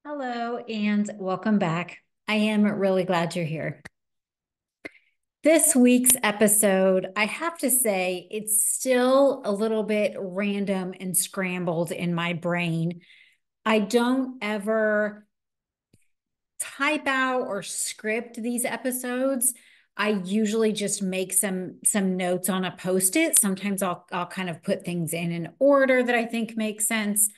Hello and welcome back. I am really glad you're here. This week's episode, I have to say, it's still a little bit random and scrambled in my brain. I don't ever type out or script these episodes. I usually just make some notes on a post-it. Sometimes I'll kind of put things in an order that I think makes sense.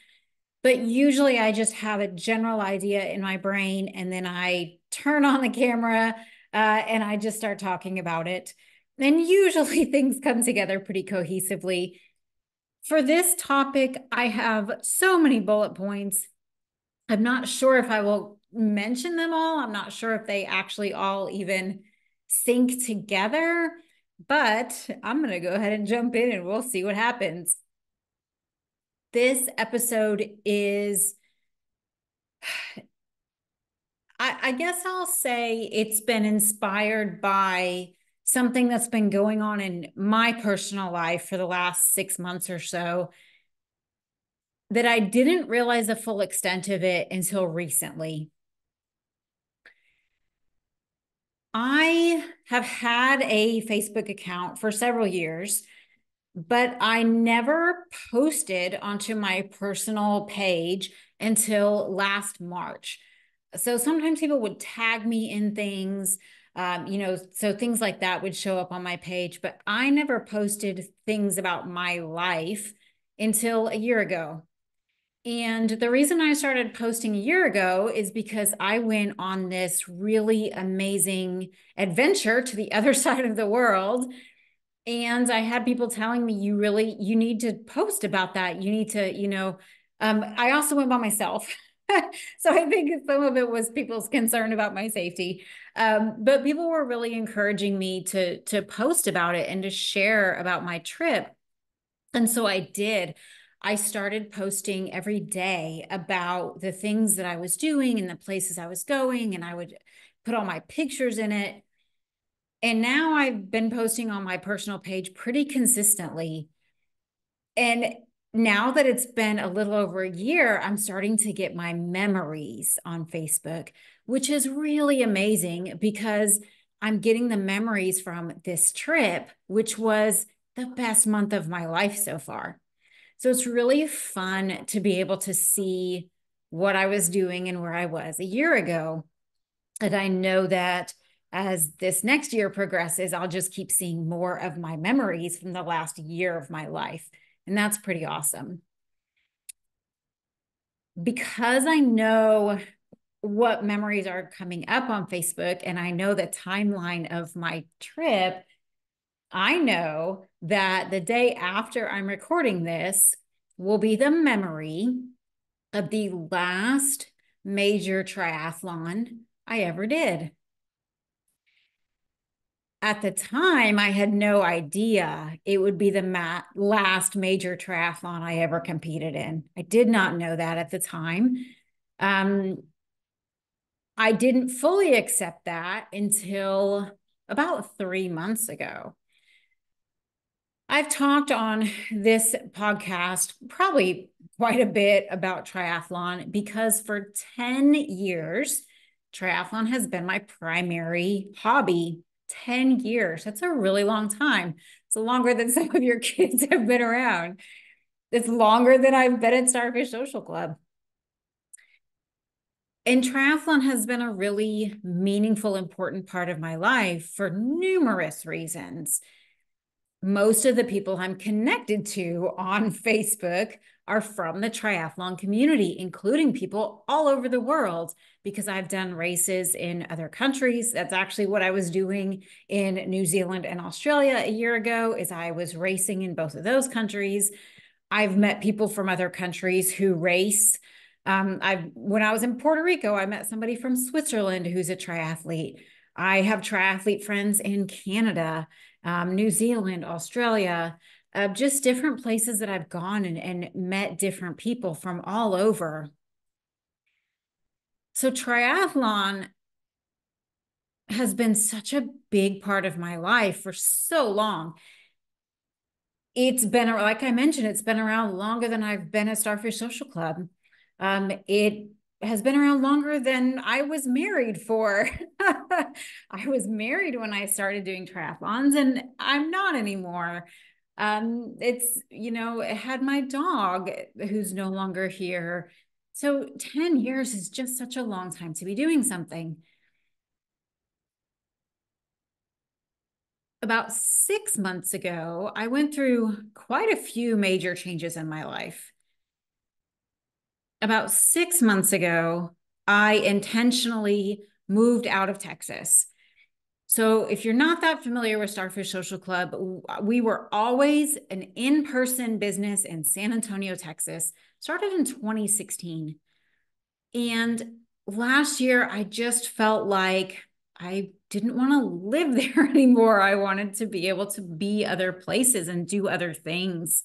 But usually I just have a general idea in my brain and then I turn on the camera and I just start talking about it. And usually things come together pretty cohesively. For this topic, I have so many bullet points. I'm not sure if I will mention them all. I'm not sure if they actually all even sync together, but I'm going to go ahead and jump in and we'll see what happens. This episode is I guess I'll say it's been inspired by something that's been going on in my personal life for the last 6 months or so that I didn't realize the full extent of it until recently. I have had a Facebook account for several years, but I never posted onto my personal page until last March. So sometimes people would tag me in things, so things like that would show up on my page, but I never posted things about my life until a year ago. And the reason I started posting a year ago is because I went on this really amazing adventure to the other side of the world. And I had people telling me, you need to post about that. You need to, I also went by myself. So I think some of it was people's concern about my safety. But people were really encouraging me to post about it and to share about my trip. And so I did. I started posting every day about the things that I was doing and the places I was going, and I would put all my pictures in it. And now I've been posting on my personal page pretty consistently. And now that it's been a little over a year, I'm starting to get my memories on Facebook, which is really amazing because I'm getting the memories from this trip, which was the best month of my life so far. So it's really fun to be able to see what I was doing and where I was a year ago. And I know that as this next year progresses, I'll just keep seeing more of my memories from the last year of my life. And that's pretty awesome. Because I know what memories are coming up on Facebook and I know the timeline of my trip, I know that the day after I'm recording this will be the memory of the last major triathlon I ever did. At the time, I had no idea it would be the last major triathlon I ever competed in. I did not know that at the time. Um, I didn't fully accept that until about 3 months ago. I've talked on this podcast probably quite a bit about triathlon because for 10 years, triathlon has been my primary hobby. 10 years. That's a really long time. It's longer than some of your kids have been around. It's longer than I've been at Starfish Social Club. And triathlon has been a really meaningful, important part of my life for numerous reasons. Most of the people I'm connected to on Facebook are from the triathlon community, including people all over the world, because I've done races in other countries. That's actually what I was doing in New Zealand and Australia a year ago, is I was racing in both of those countries. I've met people from other countries who race. When I was in Puerto Rico, I met somebody from Switzerland who's a triathlete. I have triathlete friends in Canada, New Zealand, Australia, just different places that I've gone and met different people from all over. So triathlon has been such a big part of my life for so long. It's been, like I mentioned, it's been around longer than I've been at Starfish Social Club. It has been around longer than I was married for. I was married when I started doing triathlons, and I'm not anymore. It's, it had my dog who's no longer here. So 10 years is just such a long time to be doing something. About 6 months ago, I went through quite a few major changes in my life. About 6 months ago, I intentionally moved out of Texas. So, if you're not that familiar with Starfish Social Club, we were always an in person business in San Antonio, Texas, started in 2016. And last year, I just felt like I didn't want to live there anymore. I wanted to be able to be other places and do other things.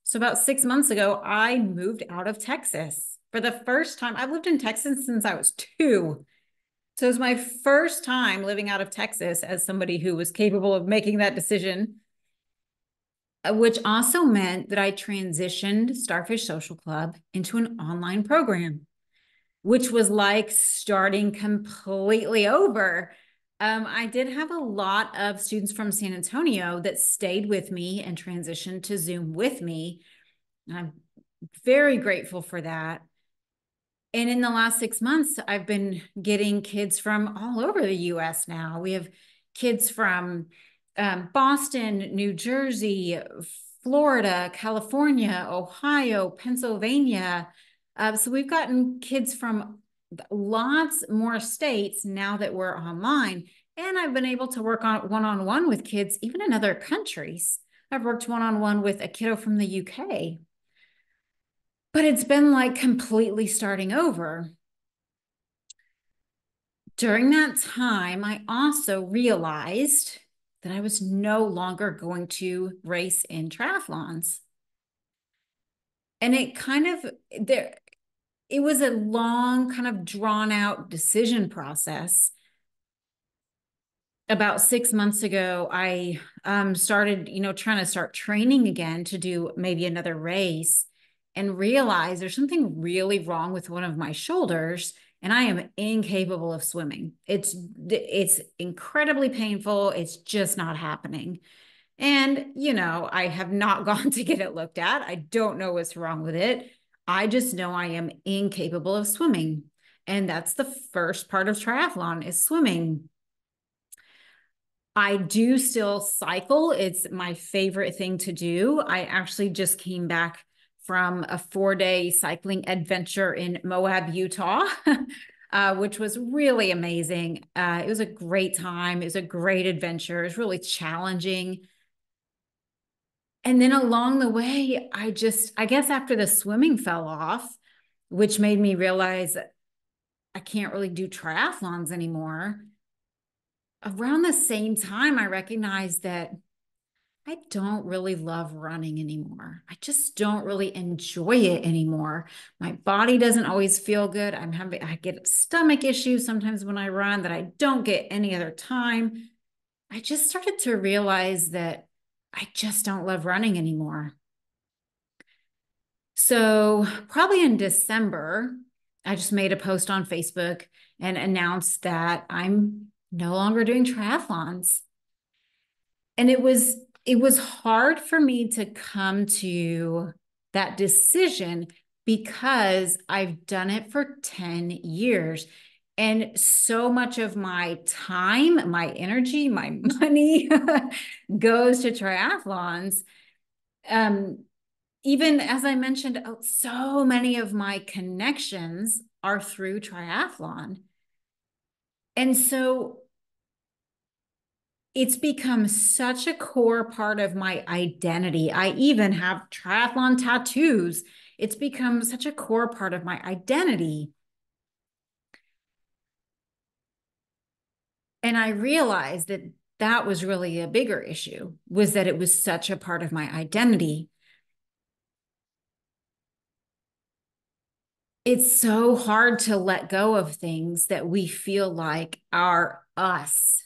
So about 6 months ago, I moved out of Texas for the first time. I've lived in Texas since I was 2. So it was my first time living out of Texas as somebody who was capable of making that decision, which also meant that I transitioned Starfish Social Club into an online program, which was like starting completely over. I did have a lot of students from San Antonio that stayed with me and transitioned to Zoom with me. I'm very grateful for that. And in the last 6 months, I've been getting kids from all over the US now. We have kids from Boston, New Jersey, Florida, California, Ohio, Pennsylvania. So we've gotten kids from lots more states now that we're online. And I've been able to work on one-on-one with kids, even in other countries. I've worked one-on-one with a kiddo from the UK. But it's been like completely starting over. During that time, I also realized that I was no longer going to race in triathlons. And it was a long, kind of drawn out decision process. About 6 months ago, I started, trying to start training again to do maybe another race, and realized there's something really wrong with one of my shoulders, and I am incapable of swimming. It's incredibly painful. It's just not happening. And, I have not gone to get it looked at. I don't know what's wrong with it. I just know I am incapable of swimming. And that's the first part of triathlon, is swimming. I do still cycle. It's my favorite thing to do. I actually just came back from a 4-day cycling adventure in Moab, Utah, which was really amazing. It was a great time. It was a great adventure. It was really challenging. And then along the way, I guess after the swimming fell off, which made me realize I can't really do triathlons anymore. Around the same time, I recognized that I don't really love running anymore. I just don't really enjoy it anymore. My body doesn't always feel good. I get stomach issues sometimes when I run that I don't get any other time. I just started to realize that I just don't love running anymore. So, probably in December, I just made a post on Facebook and announced that I'm no longer doing triathlons. And it was hard for me to come to that decision because I've done it for 10 years. And so much of my time, my energy, my money goes to triathlons. Even as I mentioned, so many of my connections are through triathlon. And so it's become such a core part of my identity. I even have triathlon tattoos. It's become such a core part of my identity. And I realized that that was really a bigger issue, was that it was such a part of my identity. It's so hard to let go of things that we feel like are us.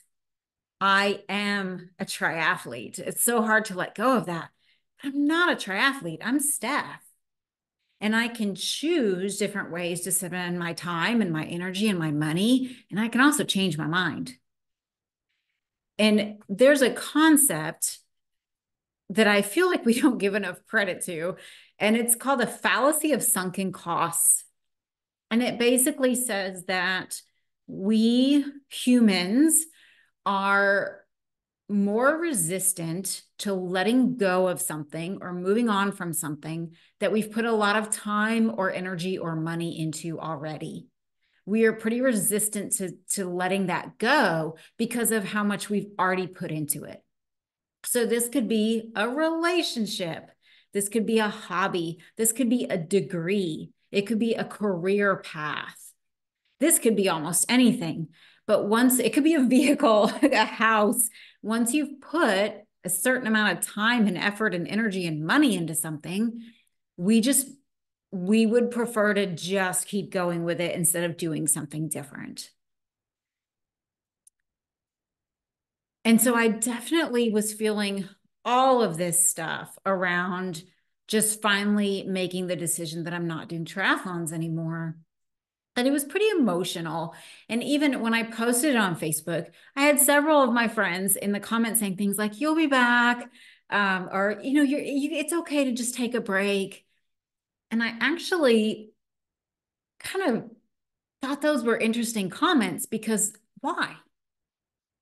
I am a triathlete. It's so hard to let go of that. I'm not a triathlete. I'm Steph. And I can choose different ways to spend my time and my energy and my money. And I can also change my mind. And there's a concept that I feel like we don't give enough credit to, and it's called the fallacy of sunken costs. And it basically says that we humans are more resistant to letting go of something or moving on from something that we've put a lot of time or energy or money into already. We are pretty resistant to letting that go because of how much we've already put into it. So this could be a relationship. This could be a hobby. This could be a degree. It could be a career path. This could be almost anything. But once it could be a vehicle, a house, once you've put a certain amount of time and effort and energy and money into something, we would prefer to just keep going with it instead of doing something different. And so I definitely was feeling all of this stuff around just finally making the decision that I'm not doing triathlons anymore. And it was pretty emotional. And even when I posted it on Facebook, I had several of my friends in the comments saying things like, "You'll be back," or, it's okay to just take a break. And I actually kind of thought those were interesting comments because why?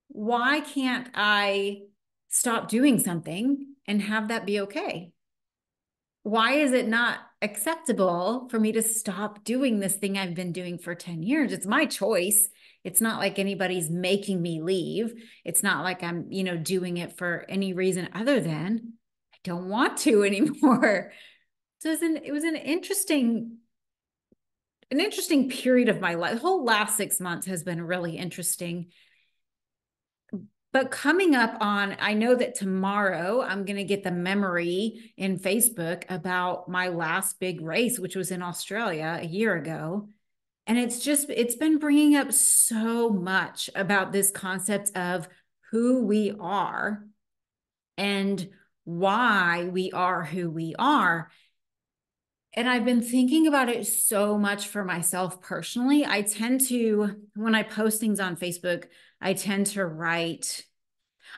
Why can't I stop doing something and have that be okay? Why is it not acceptable for me to stop doing this thing I've been doing for 10 years? It's my choice. It's not like anybody's making me leave. It's not like I'm, doing it for any reason other than I don't want to anymore. So it was an interesting period of my life. The whole last 6 months has been really interesting. But coming up on, I know that tomorrow I'm going to get the memory in Facebook about my last big race, which was in Australia a year ago. And it's been bringing up so much about this concept of who we are and why we are who we are. And I've been thinking about it so much for myself personally. I tend to, when I post things on Facebook, I tend to write,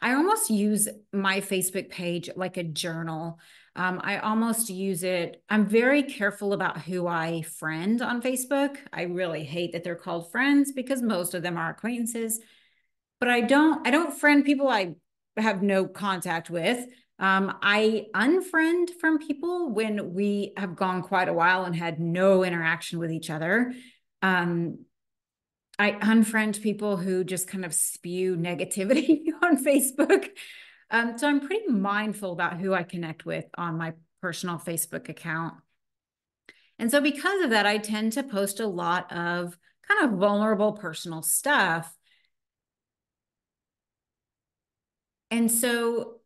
I almost use my Facebook page like a journal. I almost use it. I'm very careful about who I friend on Facebook. I really hate that they're called friends because most of them are acquaintances. But I don't friend people I have no contact with. I unfriend from people when we have gone quite a while and had no interaction with each other. I unfriend people who just kind of spew negativity on Facebook. So I'm pretty mindful about who I connect with on my personal Facebook account. And so because of that, I tend to post a lot of kind of vulnerable personal stuff. And so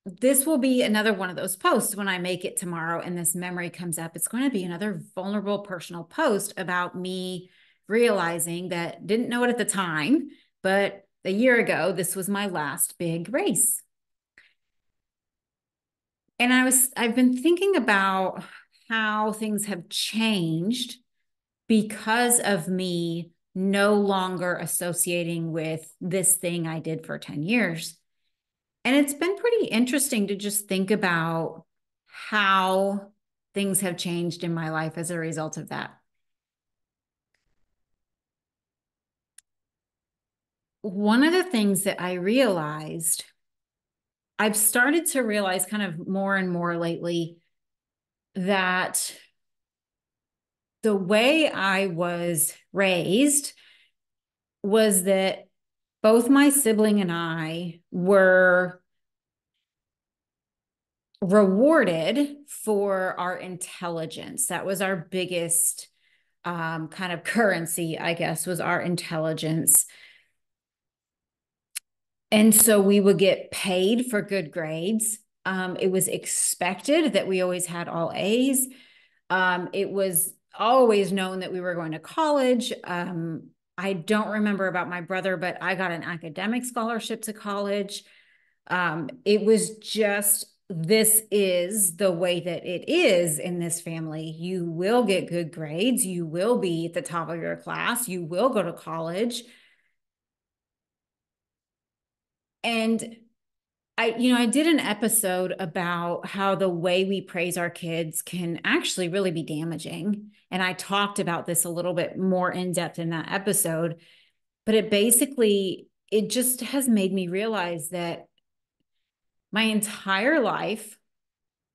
this will be another one of those posts when I make it tomorrow and this memory comes up. It's going to be another vulnerable personal post about me realizing that didn't know it at the time, but a year ago, this was my last big race. And I've been thinking about how things have changed because of me no longer associating with this thing I did for 10 years. And it's been pretty interesting to just think about how things have changed in my life as a result of that. One of the things that I've started to realize kind of more and more lately that the way I was raised was that both my sibling and I were rewarded for our intelligence. That was our biggest kind of currency, I guess, was our intelligence. And so we would get paid for good grades. It was expected that we always had all A's. It was always known that we were going to college. I don't remember about my brother, but I got an academic scholarship to college. It was just this is the way that it is in this family. You will get good grades. You will be at the top of your class. You will go to college. And I did an episode about how the way we praise our kids can actually really be damaging. And I talked about this a little bit more in depth in that episode, but it just has made me realize that my entire life,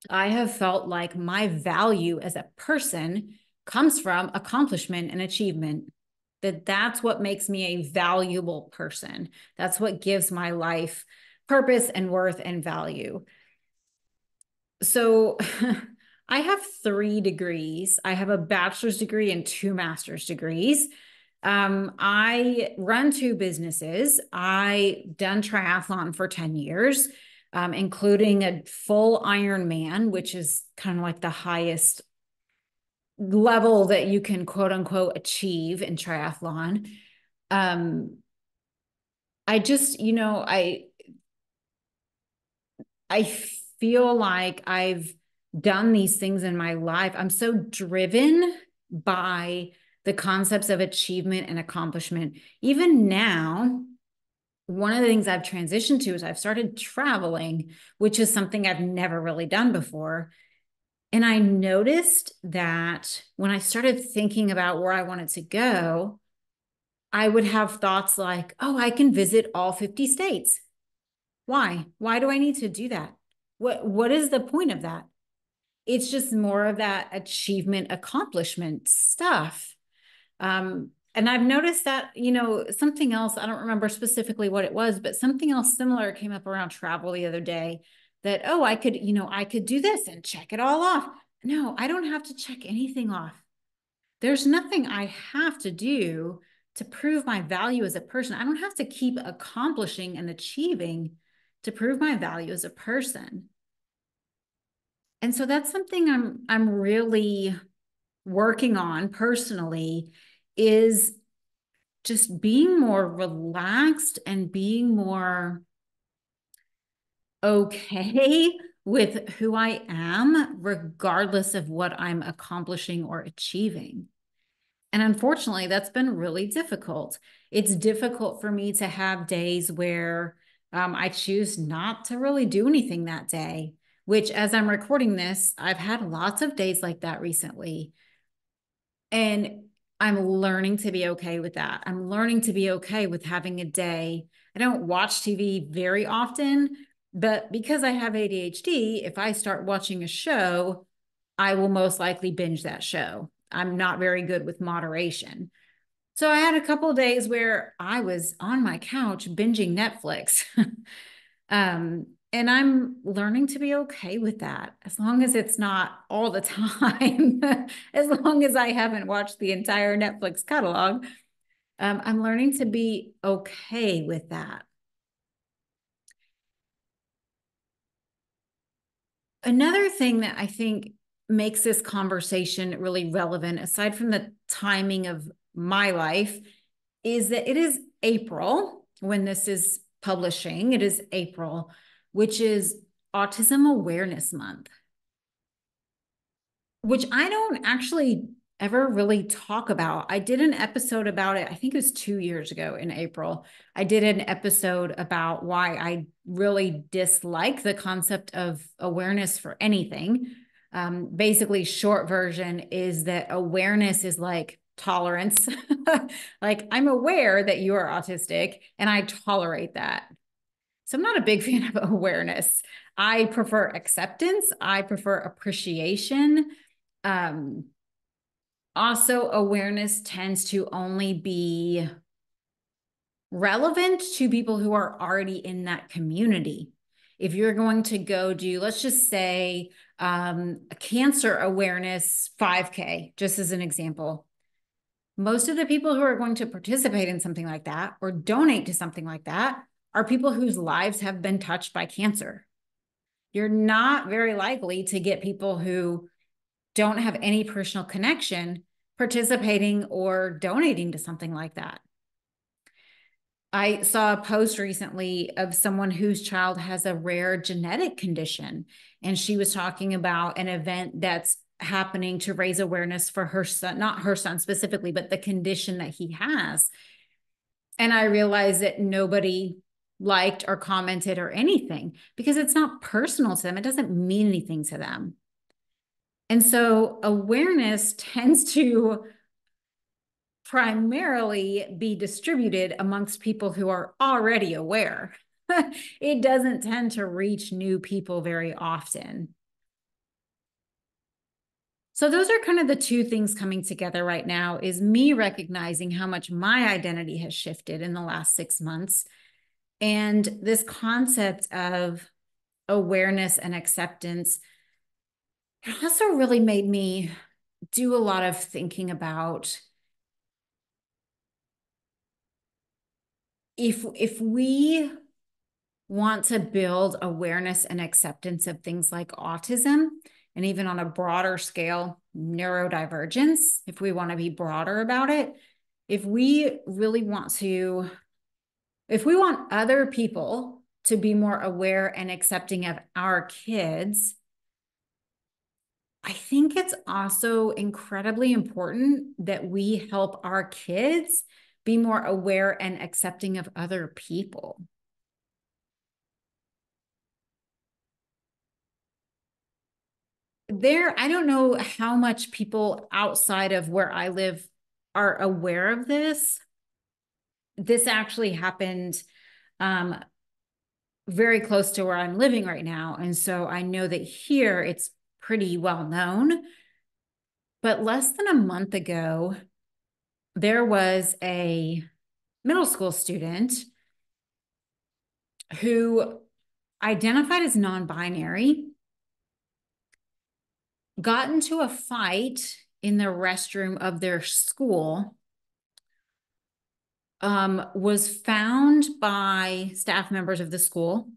I have felt like my value as a person comes from accomplishment and achievement. That's what makes me a valuable person. That's what gives my life purpose and worth and value. So I have 3 degrees. I have a bachelor's degree and 2 master's degrees. I run 2 businesses. I done triathlon for 10 years, including a full Ironman, which is kind of like the highest level that you can quote unquote achieve in triathlon. I just, I feel like I've done these things in my life. I'm so driven by the concepts of achievement and accomplishment. Even now, one of the things I've transitioned to is I've started traveling, which is something I've never really done before. And I noticed that when I started thinking about where I wanted to go, I would have thoughts like, oh, I can visit all 50 states. Why? Why do I need to do that? What is the point of that? It's just more of that achievement, accomplishment stuff. And I've noticed that, something else, I don't remember specifically what it was, but something else similar came up around travel the other day that, oh, I could do this and check it all off. No, I don't have to check anything off. There's nothing I have to do to prove my value as a person. I don't have to keep accomplishing and achieving to prove my value as a person. And so that's something I'm really working on personally, is just being more relaxed and being more okay with who I am, regardless of what I'm accomplishing or achieving. And unfortunately, that's been really difficult. It's difficult for me to have days where I choose not to really do anything that day, which, as I'm recording this, I've had lots of days like that recently. And I'm learning to be okay with that. I'm learning to be okay with having a day. I don't watch TV very often, but because I have ADHD, if I start watching a show, I will most likely binge that show. I'm not very good with moderation. So I had a couple of days where I was on my couch binging Netflix. And I'm learning to be okay with that, as long as it's not all the time, as long as I haven't watched the entire Netflix catalog. I'm learning to be okay with that. Another thing that I think makes this conversation really relevant, aside from the timing of my life, is that it is April when this is publishing. It is April, which is Autism Awareness Month, which I don't actually ever really talk about. I did an episode about it, I think it was 2 years ago in April. I did an episode about why I really dislike the concept of awareness for anything. Basically, short version is that awareness is like tolerance. Like, I'm aware that you are autistic and I tolerate that. So I'm not a big fan of awareness. I prefer acceptance. I prefer appreciation. Um, Also, awareness tends to only be relevant to people who are already in that community. If you're going to go do, let's just say, a cancer awareness 5K, just as an example, most of the people who are going to participate in something like that or donate to something like that are people whose lives have been touched by cancer. You're not very likely to get people who don't have any personal connection participating or donating to something like that. I saw a post recently of someone whose child has a rare genetic condition, and she was talking about an event that's happening to raise awareness for her son, not her son specifically, but the condition that he has. And I realized that nobody liked or commented or anything because it's not personal to them. It doesn't mean anything to them. And so awareness tends to primarily be distributed amongst people who are already aware. It doesn't tend to reach new people very often. So those are kind of the two things coming together right now, is me recognizing how much my identity has shifted in the last 6 months, and this concept of awareness and acceptance. It also really made me do a lot of thinking about if we want to build awareness and acceptance of things like autism, and even on a broader scale, neurodivergence, if we want to be broader about it, if we really want to, if we want other people to be more aware and accepting of our kids, I think it's also incredibly important that we help our kids be more aware and accepting of other people. I don't know how much people outside of where I live are aware of this. This actually happened very close to where I'm living right now. And so I know that here it's pretty well known. But less than a month ago, there was a middle school student who identified as non-binary, got into a fight in the restroom of their school, was found by staff members of the school,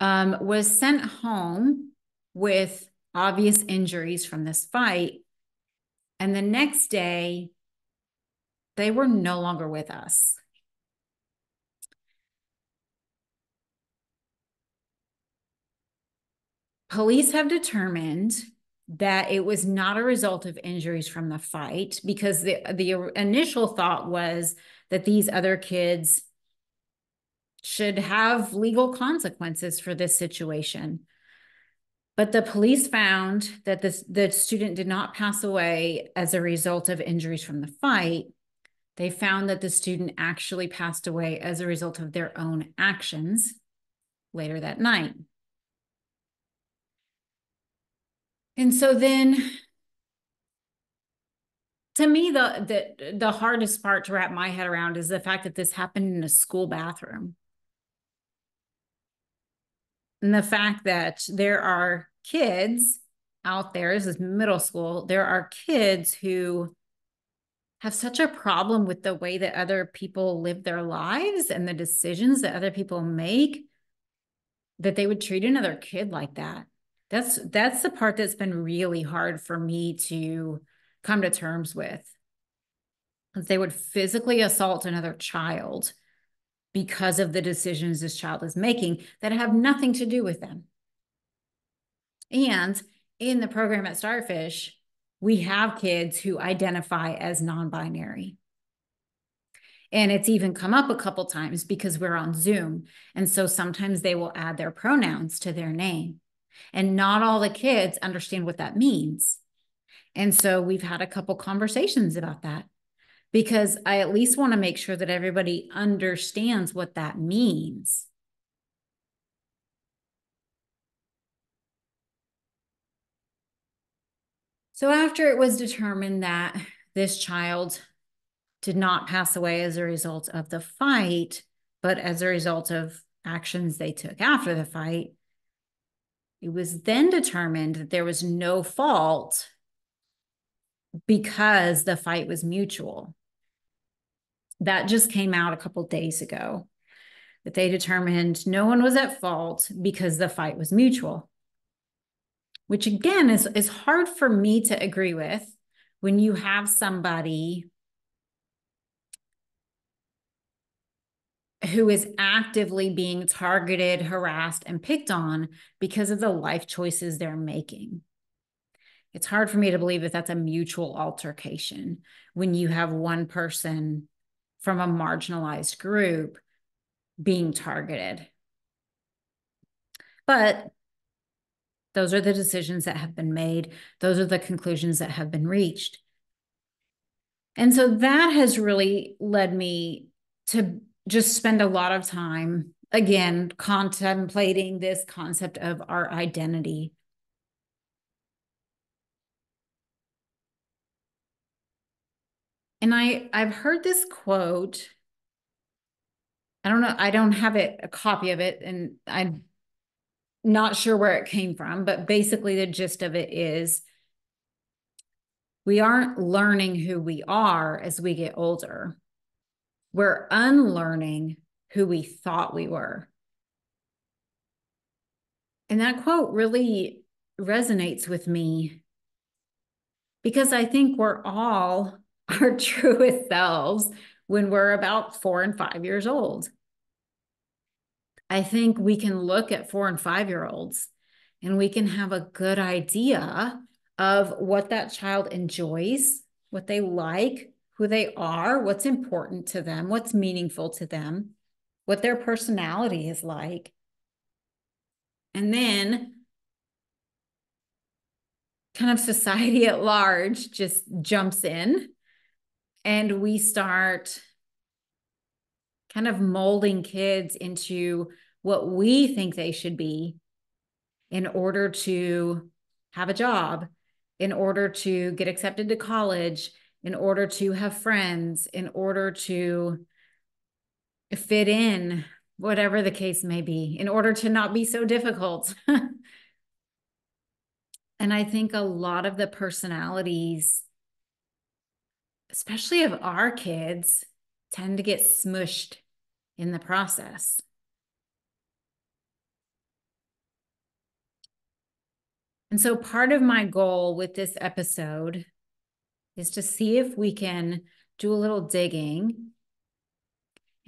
was sent home with obvious injuries from this fight. And the next day, they were no longer with us. Police have determined that it was not a result of injuries from the fight, because the initial thought was that these other kids should have legal consequences for this situation. But the police found that the student did not pass away as a result of injuries from the fight. They found that the student actually passed away as a result of their own actions later that night. And so then, to me, the hardest part to wrap my head around is the fact that this happened in a school bathroom. And the fact that there are kids out there, this is middle school, there are kids who have such a problem with the way that other people live their lives and the decisions that other people make, that they would treat another kid like that. That's the part that's been really hard for me to come to terms with. They would physically assault another child because of the decisions this child is making that have nothing to do with them. And in the program at Starfish, we have kids who identify as non-binary. And it's even come up a couple times because we're on Zoom. And so sometimes they will add their pronouns to their name. And not all the kids understand what that means. And so we've had a couple conversations about that, because I at least want to make sure that everybody understands what that means. So after it was determined that this child did not pass away as a result of the fight, but as a result of actions they took after the fight, it was then determined that there was no fault because the fight was mutual. That just came out a couple days ago, that they determined no one was at fault because the fight was mutual, which again is hard for me to agree with when you have somebody who is actively being targeted, harassed, and picked on because of the life choices they're making. It's hard for me to believe that that's a mutual altercation when you have one person from a marginalized group being targeted. But those are the decisions that have been made. Those are the conclusions that have been reached. And so that has really led me to just spend a lot of time, again, contemplating this concept of our identity. And I've heard this quote. I don't know, I don't have a copy of it, and I'm not sure where it came from, but basically the gist of it is we aren't learning who we are as we get older. We're unlearning who we thought we were. And that quote really resonates with me because I think we're all our truest selves when we're about 4 and 5 years old. I think we can look at 4 and 5-year-olds and we can have a good idea of what that child enjoys, what they like, who they are, what's important to them, what's meaningful to them, what their personality is like. And then kind of society at large just jumps in and we start kind of molding kids into what we think they should be in order to have a job, in order to get accepted to college, in order to have friends, in order to fit in, whatever the case may be, in order to not be so difficult. And I think a lot of the personalities, especially of our kids, tend to get smushed in the process. And so part of my goal with this episode is to see if we can do a little digging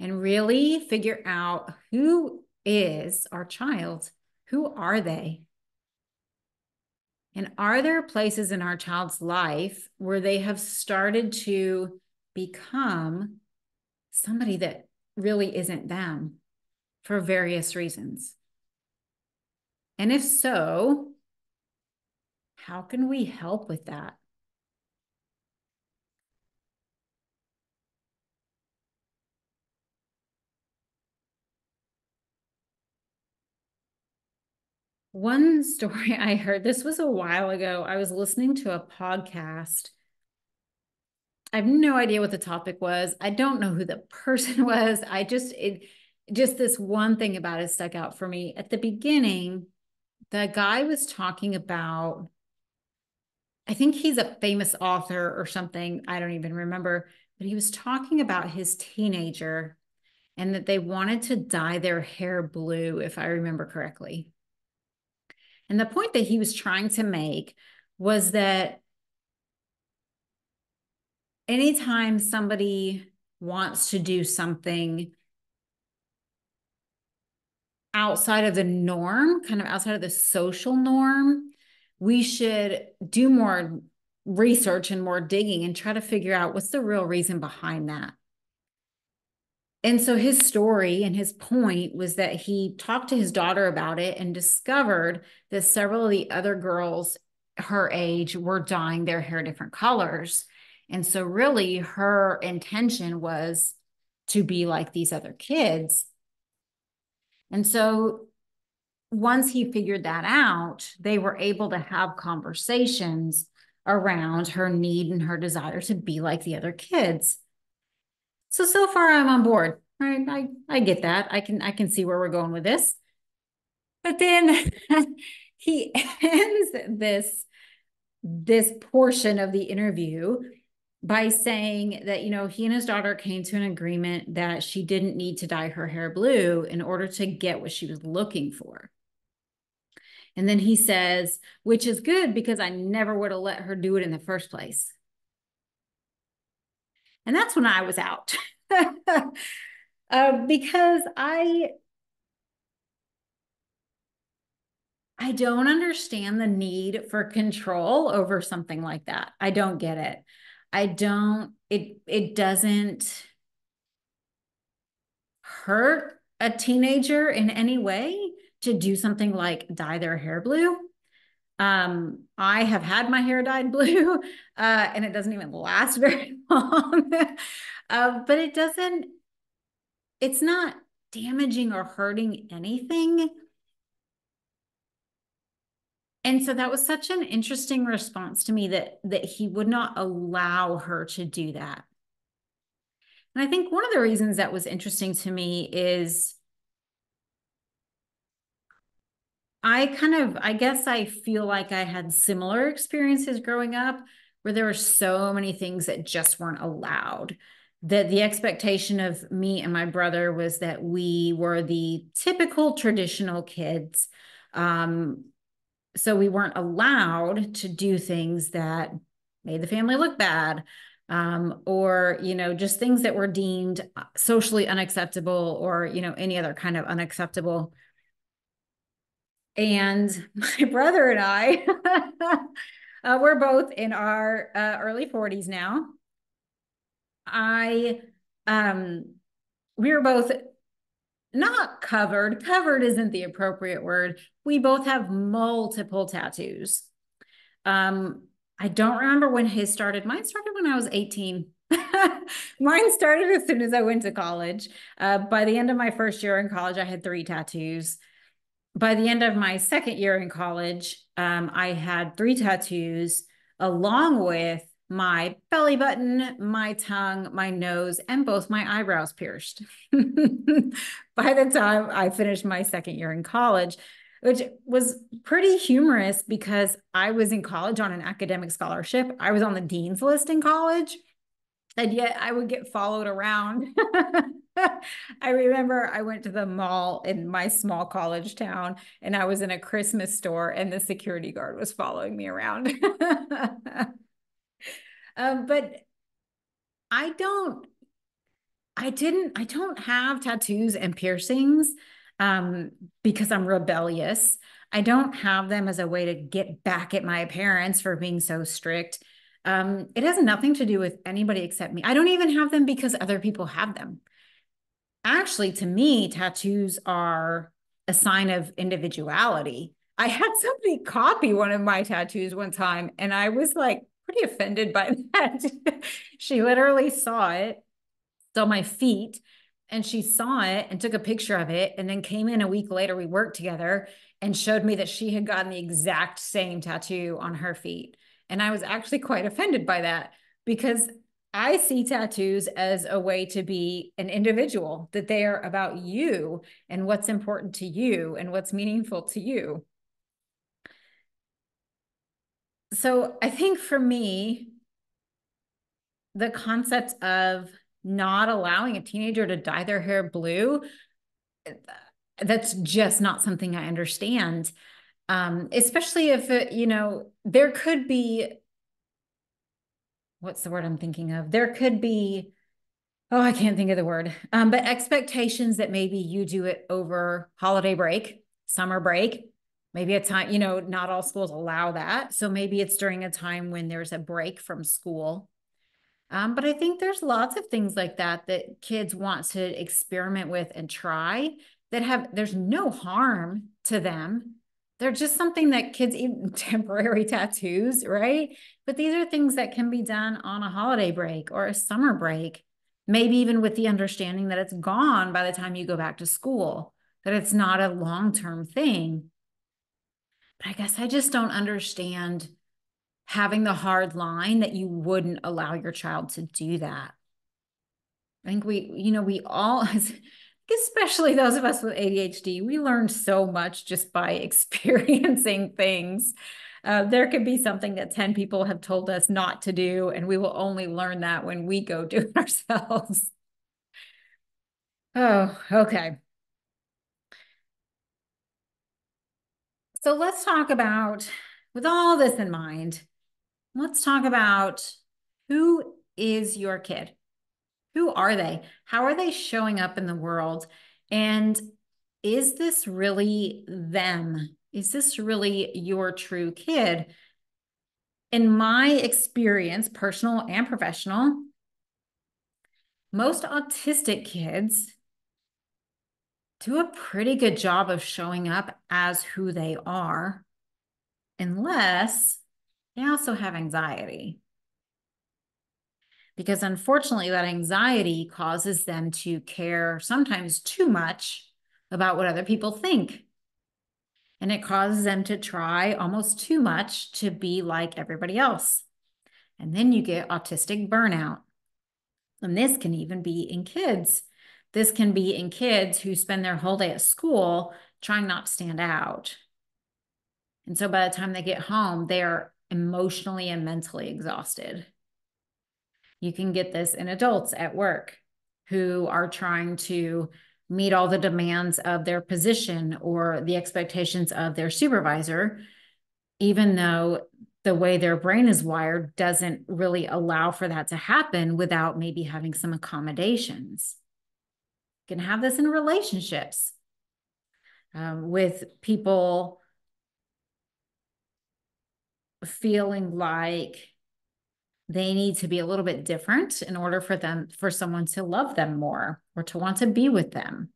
and really figure out who is our child. Who are they? And are there places in our child's life where they have started to become somebody that really isn't them for various reasons? And if so, how can we help with that? One story I heard, this was a while ago. I was listening to a podcast. I have no idea what the topic was. I don't know who the person was. Just this one thing about it stuck out for me. At the beginning, the guy was talking about, I think he's a famous author or something. I don't even remember, but he was talking about his teenager and that they wanted to dye their hair blue, if I remember correctly. And the point that he was trying to make was that anytime somebody wants to do something outside of the norm, kind of outside of the social norm, we should do more research and more digging and try to figure out what's the real reason behind that. And so his story and his point was that he talked to his daughter about it and discovered that several of the other girls her age were dyeing their hair different colors. And so really her intention was to be like these other kids. And so once he figured that out, they were able to have conversations around her need and her desire to be like the other kids. So far I'm on board. Right? I get that. I can see where we're going with this. But then he ends this portion of the interview by saying that, he and his daughter came to an agreement that she didn't need to dye her hair blue in order to get what she was looking for. And then he says, which is good because I never would have let her do it in the first place. And that's when I was out. Because I don't understand the need for control over something like that. I don't get it. I don't, it doesn't hurt a teenager in any way to do something like dye their hair blue. I have had my hair dyed blue, and it doesn't even last very long. But it's not damaging or hurting anything. And so that was such an interesting response to me that he would not allow her to do that. And I think one of the reasons that was interesting to me is I guess I feel like I had similar experiences growing up where there were so many things that just weren't allowed. That the expectation of me and my brother was that we were the typical traditional kids. So we weren't allowed to do things that made the family look bad, or, just things that were deemed socially unacceptable or, any other kind of unacceptable. And my brother and I, we're both in our early 40s now. I, um, we were both not covered. Covered isn't the appropriate word. We both have multiple tattoos. Um, I don't remember when his started. Mine started when I was 18. Mine started as soon as I went to college. By the end of my first year in college, I had 3 tattoos. By the end of my second year in college, I had 3 tattoos, along with my belly button, my tongue, my nose, and both my eyebrows pierced. By the time I finished my second year in college, which was pretty humorous because I was in college on an academic scholarship. I was on the dean's list in college, and yet I would get followed around. I remember I went to the mall in my small college town, and I was in a Christmas store, and the security guard was following me around. But I don't, I don't have tattoos and piercings, um, because I'm rebellious. I don't have them as a way to get back at my parents for being so strict. It has nothing to do with anybody except me. I don't even have them because other people have them. Actually, to me, tattoos are a sign of individuality. I had somebody copy one of my tattoos one time, and I was like pretty offended by that. She literally saw my feet, and she saw it and took a picture of it, and then came in a week later. We worked together and showed me that she had gotten the exact same tattoo on her feet. And I was actually quite offended by that because I see tattoos as a way to be an individual, that they are about you and what's important to you and what's meaningful to you. So I think for me, the concept of not allowing a teenager to dye their hair blue, that's just not something I understand. Especially if there could be, what's the word I'm thinking of? There could be, oh, I can't think of the word. But expectations that maybe you do it over holiday break, summer break, maybe a time, not all schools allow that. So maybe it's during a time when there's a break from school. But I think there's lots of things like that kids want to experiment with and try, there's no harm to them. They're just something that kids, even temporary tattoos, right? But these are things that can be done on a holiday break or a summer break, maybe even with the understanding that it's gone by the time you go back to school, that it's not a long-term thing. But I guess I just don't understand having the hard line that you wouldn't allow your child to do that. I think we all, especially those of us with ADHD, we learn so much just by experiencing things. There could be something that 10 people have told us not to do, and we will only learn that when we go do it ourselves. Oh, okay. So let's talk about, with all this in mind, let's talk about, who is your kid? Who are they? How are they showing up in the world? And is this really them? Is this really your true kid? In my experience, personal and professional, most autistic kids do a pretty good job of showing up as who they are, unless they also have anxiety. Because unfortunately, that anxiety causes them to care sometimes too much about what other people think. And it causes them to try almost too much to be like everybody else. And then you get autistic burnout. And this can even be in kids. This can be in kids who spend their whole day at school trying not to stand out. And so by the time they get home, they are emotionally and mentally exhausted. You can get this in adults at work who are trying to meet all the demands of their position or the expectations of their supervisor, even though the way their brain is wired doesn't really allow for that to happen without maybe having some accommodations. You can have this in relationships with people feeling like they need to be a little bit different in order for someone to love them more or to want to be with them.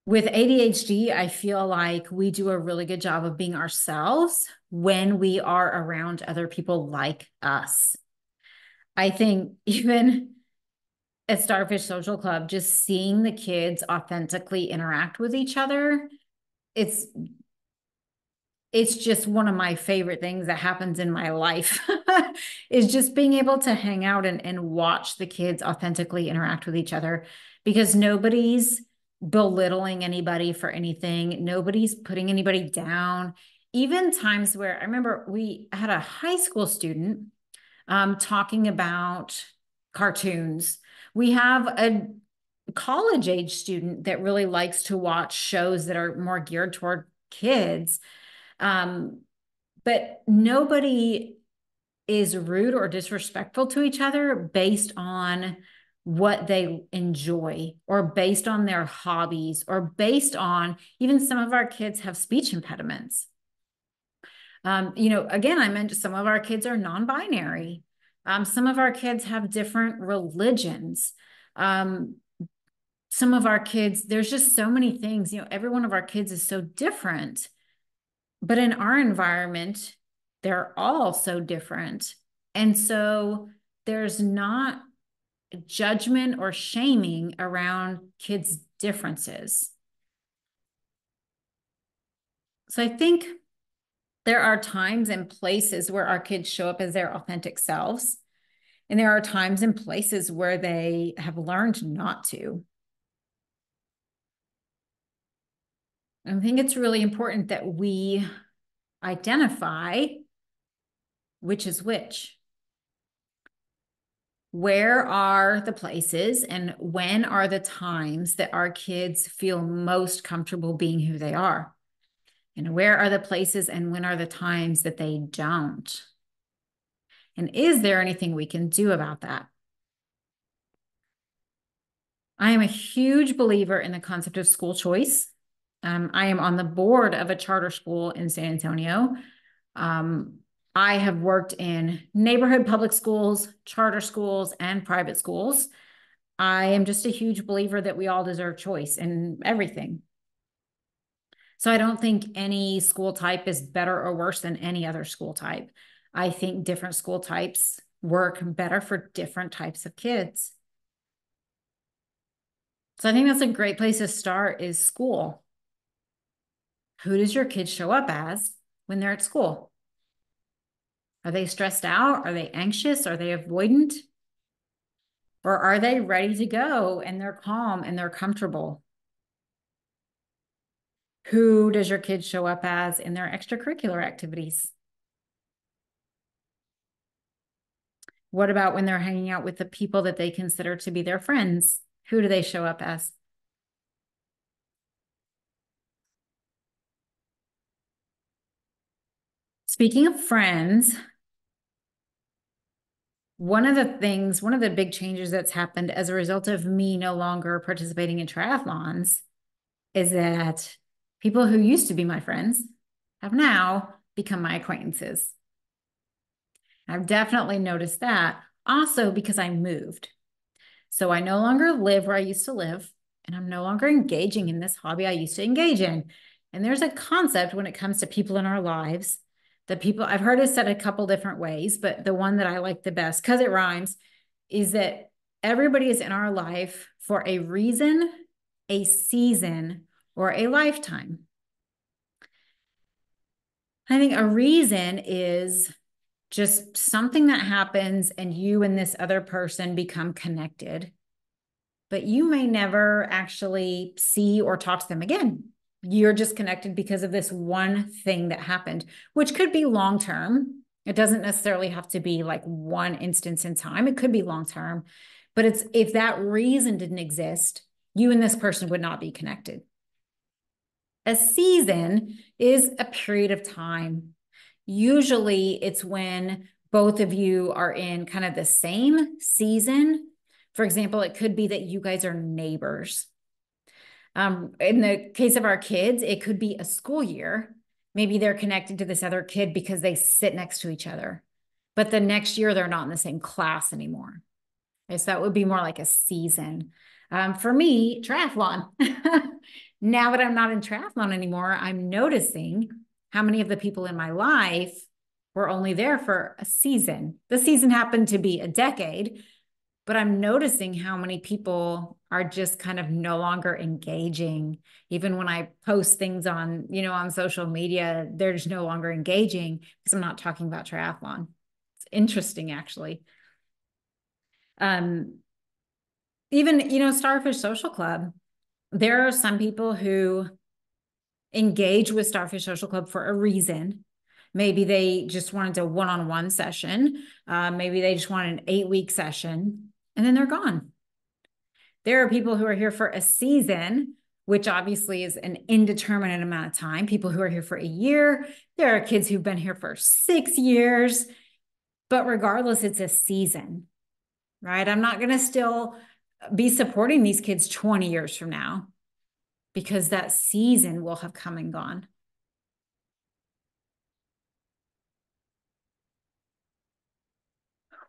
With ADHD, I feel like we do a really good job of being ourselves when we are around other people like us. I think even at Starfish Social Club, just seeing the kids authentically interact with each other, it's it's just one of my favorite things that happens in my life is just being able to hang out and watch the kids authentically interact with each other, because nobody's belittling anybody for anything. Nobody's putting anybody down. Even times where I remember we had a high school student talking about cartoons. We have a college age student that really likes to watch shows that are more geared toward kids. But nobody is rude or disrespectful to each other based on what they enjoy or based on their hobbies or based on even some of our kids have speech impediments. Again, I mentioned some of our kids are non-binary. Some of our kids have different religions. Some of our kids, there's just so many things, every one of our kids is so different. But in our environment, they're all so different. And so there's not judgment or shaming around kids' differences. So I think there are times and places where our kids show up as their authentic selves. And there are times and places where they have learned not to. I think it's really important that we identify which is which. Where are the places and when are the times that our kids feel most comfortable being who they are? And where are the places and when are the times that they don't? And is there anything we can do about that? I am a huge believer in the concept of school choice. I am on the board of a charter school in San Antonio. I have worked in neighborhood public schools, charter schools, and private schools. I am just a huge believer that we all deserve choice in everything. So I don't think any school type is better or worse than any other school type. I think different school types work better for different types of kids. So I think that's a great place to start is school. Who does your kid show up as when they're at school? Are they stressed out? Are they anxious? Are they avoidant? Or are they ready to go and they're calm and they're comfortable? Who does your kid show up as in their extracurricular activities? What about when they're hanging out with the people that they consider to be their friends? Who do they show up as? Speaking of friends, one of the big changes that's happened as a result of me no longer participating in triathlons is that people who used to be my friends have now become my acquaintances. I've definitely noticed that also because I moved. So I no longer live where I used to live, and I'm no longer engaging in this hobby I used to engage in. And there's a concept when it comes to people in our lives that people, I've heard it said a couple different ways, but the one that I like the best, because it rhymes, is that everybody is in our life for a reason, a season, or a lifetime. I think a reason is just something that happens and you and this other person become connected, but you may never actually see or talk to them again. You're just connected because of this one thing that happened, which could be long term. It doesn't necessarily have to be like one instance in time. It could be long term, but it's if that reason didn't exist, you and this person would not be connected. A season is a period of time. Usually it's when both of you are in kind of the same season. For example, it could be that you guys are neighbors. In the case of our kids, it could be a school year. Maybe they're connected to this other kid because they sit next to each other. But the next year, they're not in the same class anymore. Okay, so that would be more like a season. For me, triathlon. Now that I'm not in triathlon anymore, I'm noticing how many of the people in my life were only there for a season. The season happened to be a decade, but I'm noticing how many people are just kind of no longer engaging. Even when I post things on, on social media, they're just no longer engaging because I'm not talking about triathlon. It's interesting, actually. Um, Even, Starfish Social Club, there are some people who engage with Starfish Social Club for a reason. Maybe they just wanted a one-on-one session. Maybe they just wanted an 8-week session, and then they're gone. There are people who are here for a season, which obviously is an indeterminate amount of time. People who are here for a year. There are kids who've been here for 6 years. But regardless, it's a season, right? I'm not going to still be supporting these kids 20 years from now because that season will have come and gone.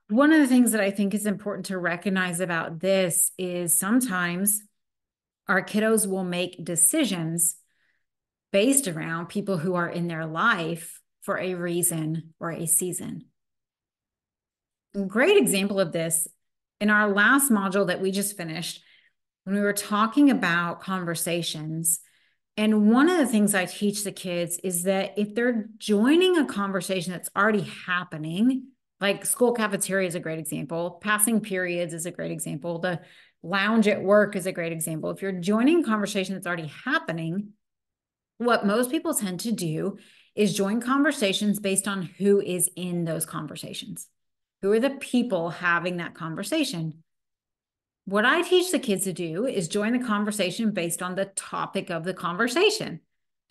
One of the things that I think is important to recognize about this is sometimes our kiddos will make decisions based around people who are in their life for a reason or a season. A great example of this in our last module that we just finished, when we were talking about conversations. And one of the things I teach the kids is that if they're joining a conversation that's already happening, like school cafeteria is a great example, passing periods is a great example, the lounge at work is a great example. If you're joining a conversation that's already happening, what most people tend to do is join conversations based on who is in those conversations. Who are the people having that conversation? What I teach the kids to do is join the conversation based on the topic of the conversation,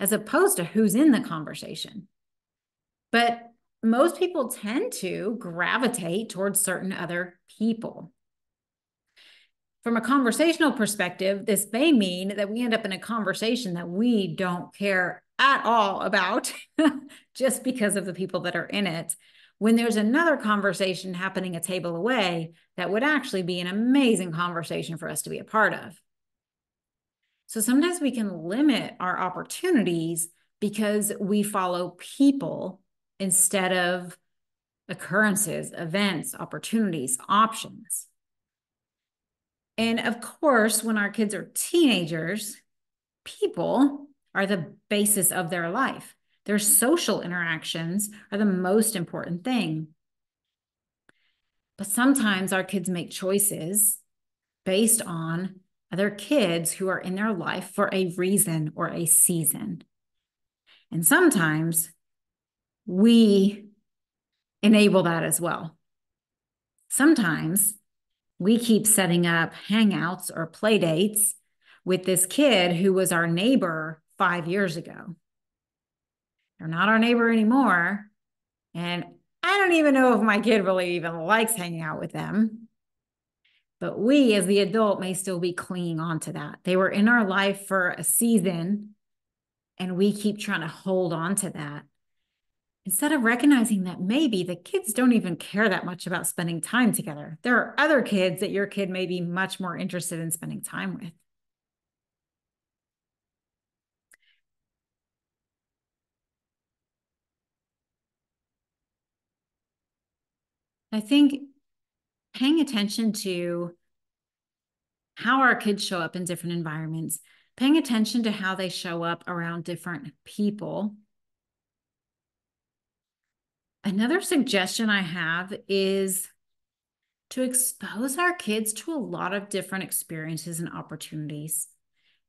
as opposed to who's in the conversation. But most people tend to gravitate towards certain other people. From a conversational perspective, this may mean that we end up in a conversation that we don't care at all about just because of the people that are in it, when there's another conversation happening a table away that would actually be an amazing conversation for us to be a part of. So sometimes we can limit our opportunities because we follow people instead of occurrences, events, opportunities, options. And of course, when our kids are teenagers, people are the basis of their life. Their social interactions are the most important thing. But sometimes our kids make choices based on other kids who are in their life for a reason or a season. And sometimes we enable that as well. Sometimes we keep setting up hangouts or play dates with this kid who was our neighbor 5 years ago. They're not our neighbor anymore. And I don't even know if my kid really even likes hanging out with them. But we, as the adult, may still be clinging on to that. They were in our life for a season, and we keep trying to hold on to that instead of recognizing that maybe the kids don't even care that much about spending time together. There are other kids that your kid may be much more interested in spending time with. I think paying attention to how our kids show up in different environments, paying attention to how they show up around different people. Another suggestion I have is to expose our kids to a lot of different experiences and opportunities.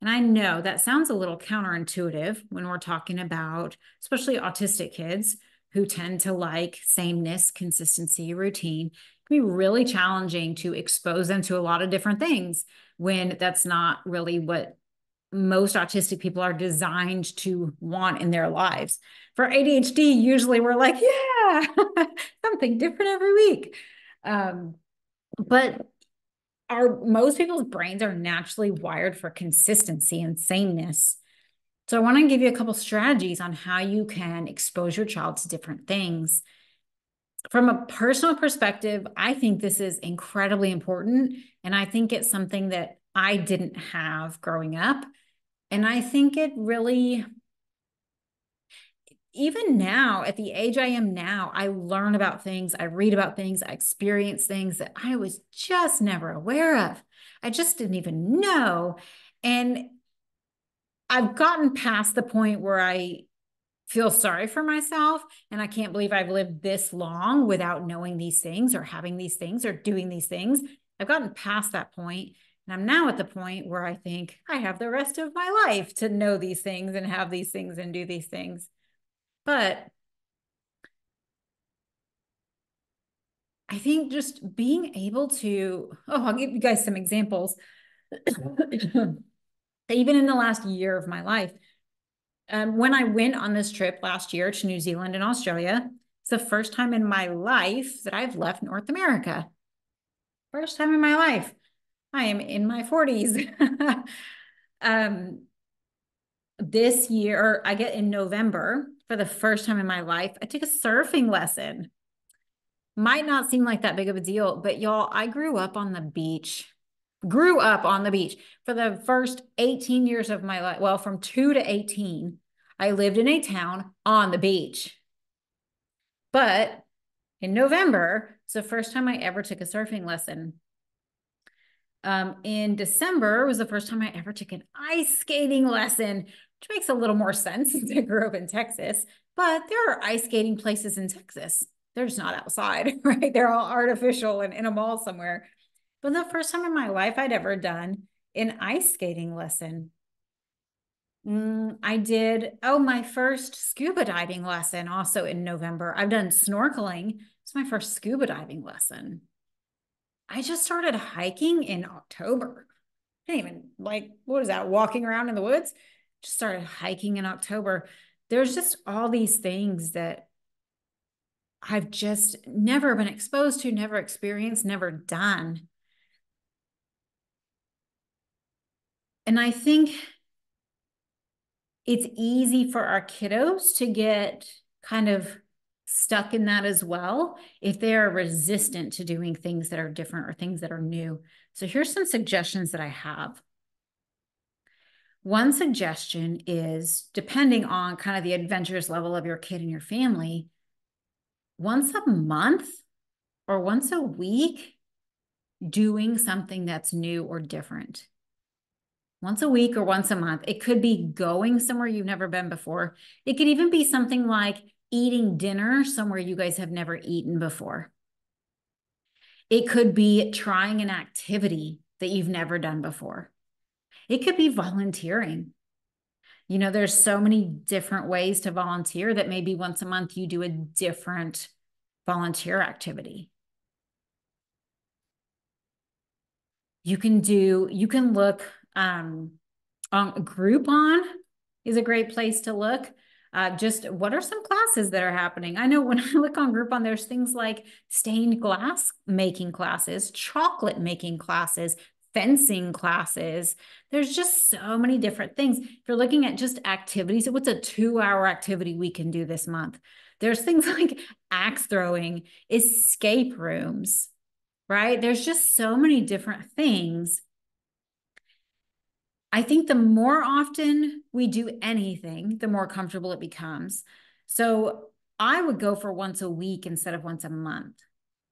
And I know that sounds a little counterintuitive when we're talking about, especially autistic kids who tend to like sameness, consistency, routine. It can be really challenging to expose them to a lot of different things when that's not really what most autistic people are designed to want in their lives. For ADHD, usually we're like, yeah, something different every week. But most people's brains are naturally wired for consistency and sameness. So I want to give you a couple strategies on how you can expose your child to different things. From a personal perspective, I think this is incredibly important. And I think it's something that I didn't have growing up. And I think it really, even now, at the age I am now, I learn about things, I read about things, I experience things that I was just never aware of. I just didn't even know. And I've gotten past the point where I feel sorry for myself and I can't believe I've lived this long without knowing these things or having these things or doing these things. I've gotten past that point, and I'm now at the point where I think I have the rest of my life to know these things and have these things and do these things. But I think just being able to, I'll give you guys some examples. Even in the last year of my life, when I went on this trip last year to New Zealand and Australia, it's the first time in my life that I've left North America. First time in my life. I am in my 40s. This year, I get in November, for the first time in my life, I took a surfing lesson. Might not seem like that big of a deal, but y'all, I grew up on the beach. Grew up on the beach for the first 18 years of my life. Well, from 2 to 18, I lived in a town on the beach. But in November, it's the first time I ever took a surfing lesson. In December was the first time I ever took an ice skating lesson, which makes a little more sense since I grew up in Texas. But there are ice skating places in Texas. They're just not outside, right? They're all artificial and in a mall somewhere. But the first time in my life I'd ever done an ice skating lesson. I did, my first scuba diving lesson also in November. I've done snorkeling. It's my first scuba diving lesson. I just started hiking in October. I didn't even what is that, walking around in the woods? Just started hiking in October. There's just all these things that I've just never been exposed to, never experienced, never done. And I think it's easy for our kiddos to get kind of stuck in that as well if they are resistant to doing things that are different or things that are new. So here's some suggestions that I have. One suggestion is, depending on kind of the adventurous level of your kid and your family, once a month or once a week, doing something that's new or different. Once a week or once a month. It could be going somewhere you've never been before. It could even be something like eating dinner somewhere you guys have never eaten before. It could be trying an activity that you've never done before. It could be volunteering. You know, there's so many different ways to volunteer that maybe once a month you do a different volunteer activity. You can look on Groupon is a great place to look. Just what are some classes that are happening? I know when I look on Groupon, there's things like stained glass making classes, chocolate making classes, fencing classes. There's just so many different things. If you're looking at just activities, what's a 2-hour activity we can do this month? There's things like axe throwing, escape rooms, right? There's just so many different things. I think the more often we do anything, the more comfortable it becomes. So I would go for once a week instead of once a month,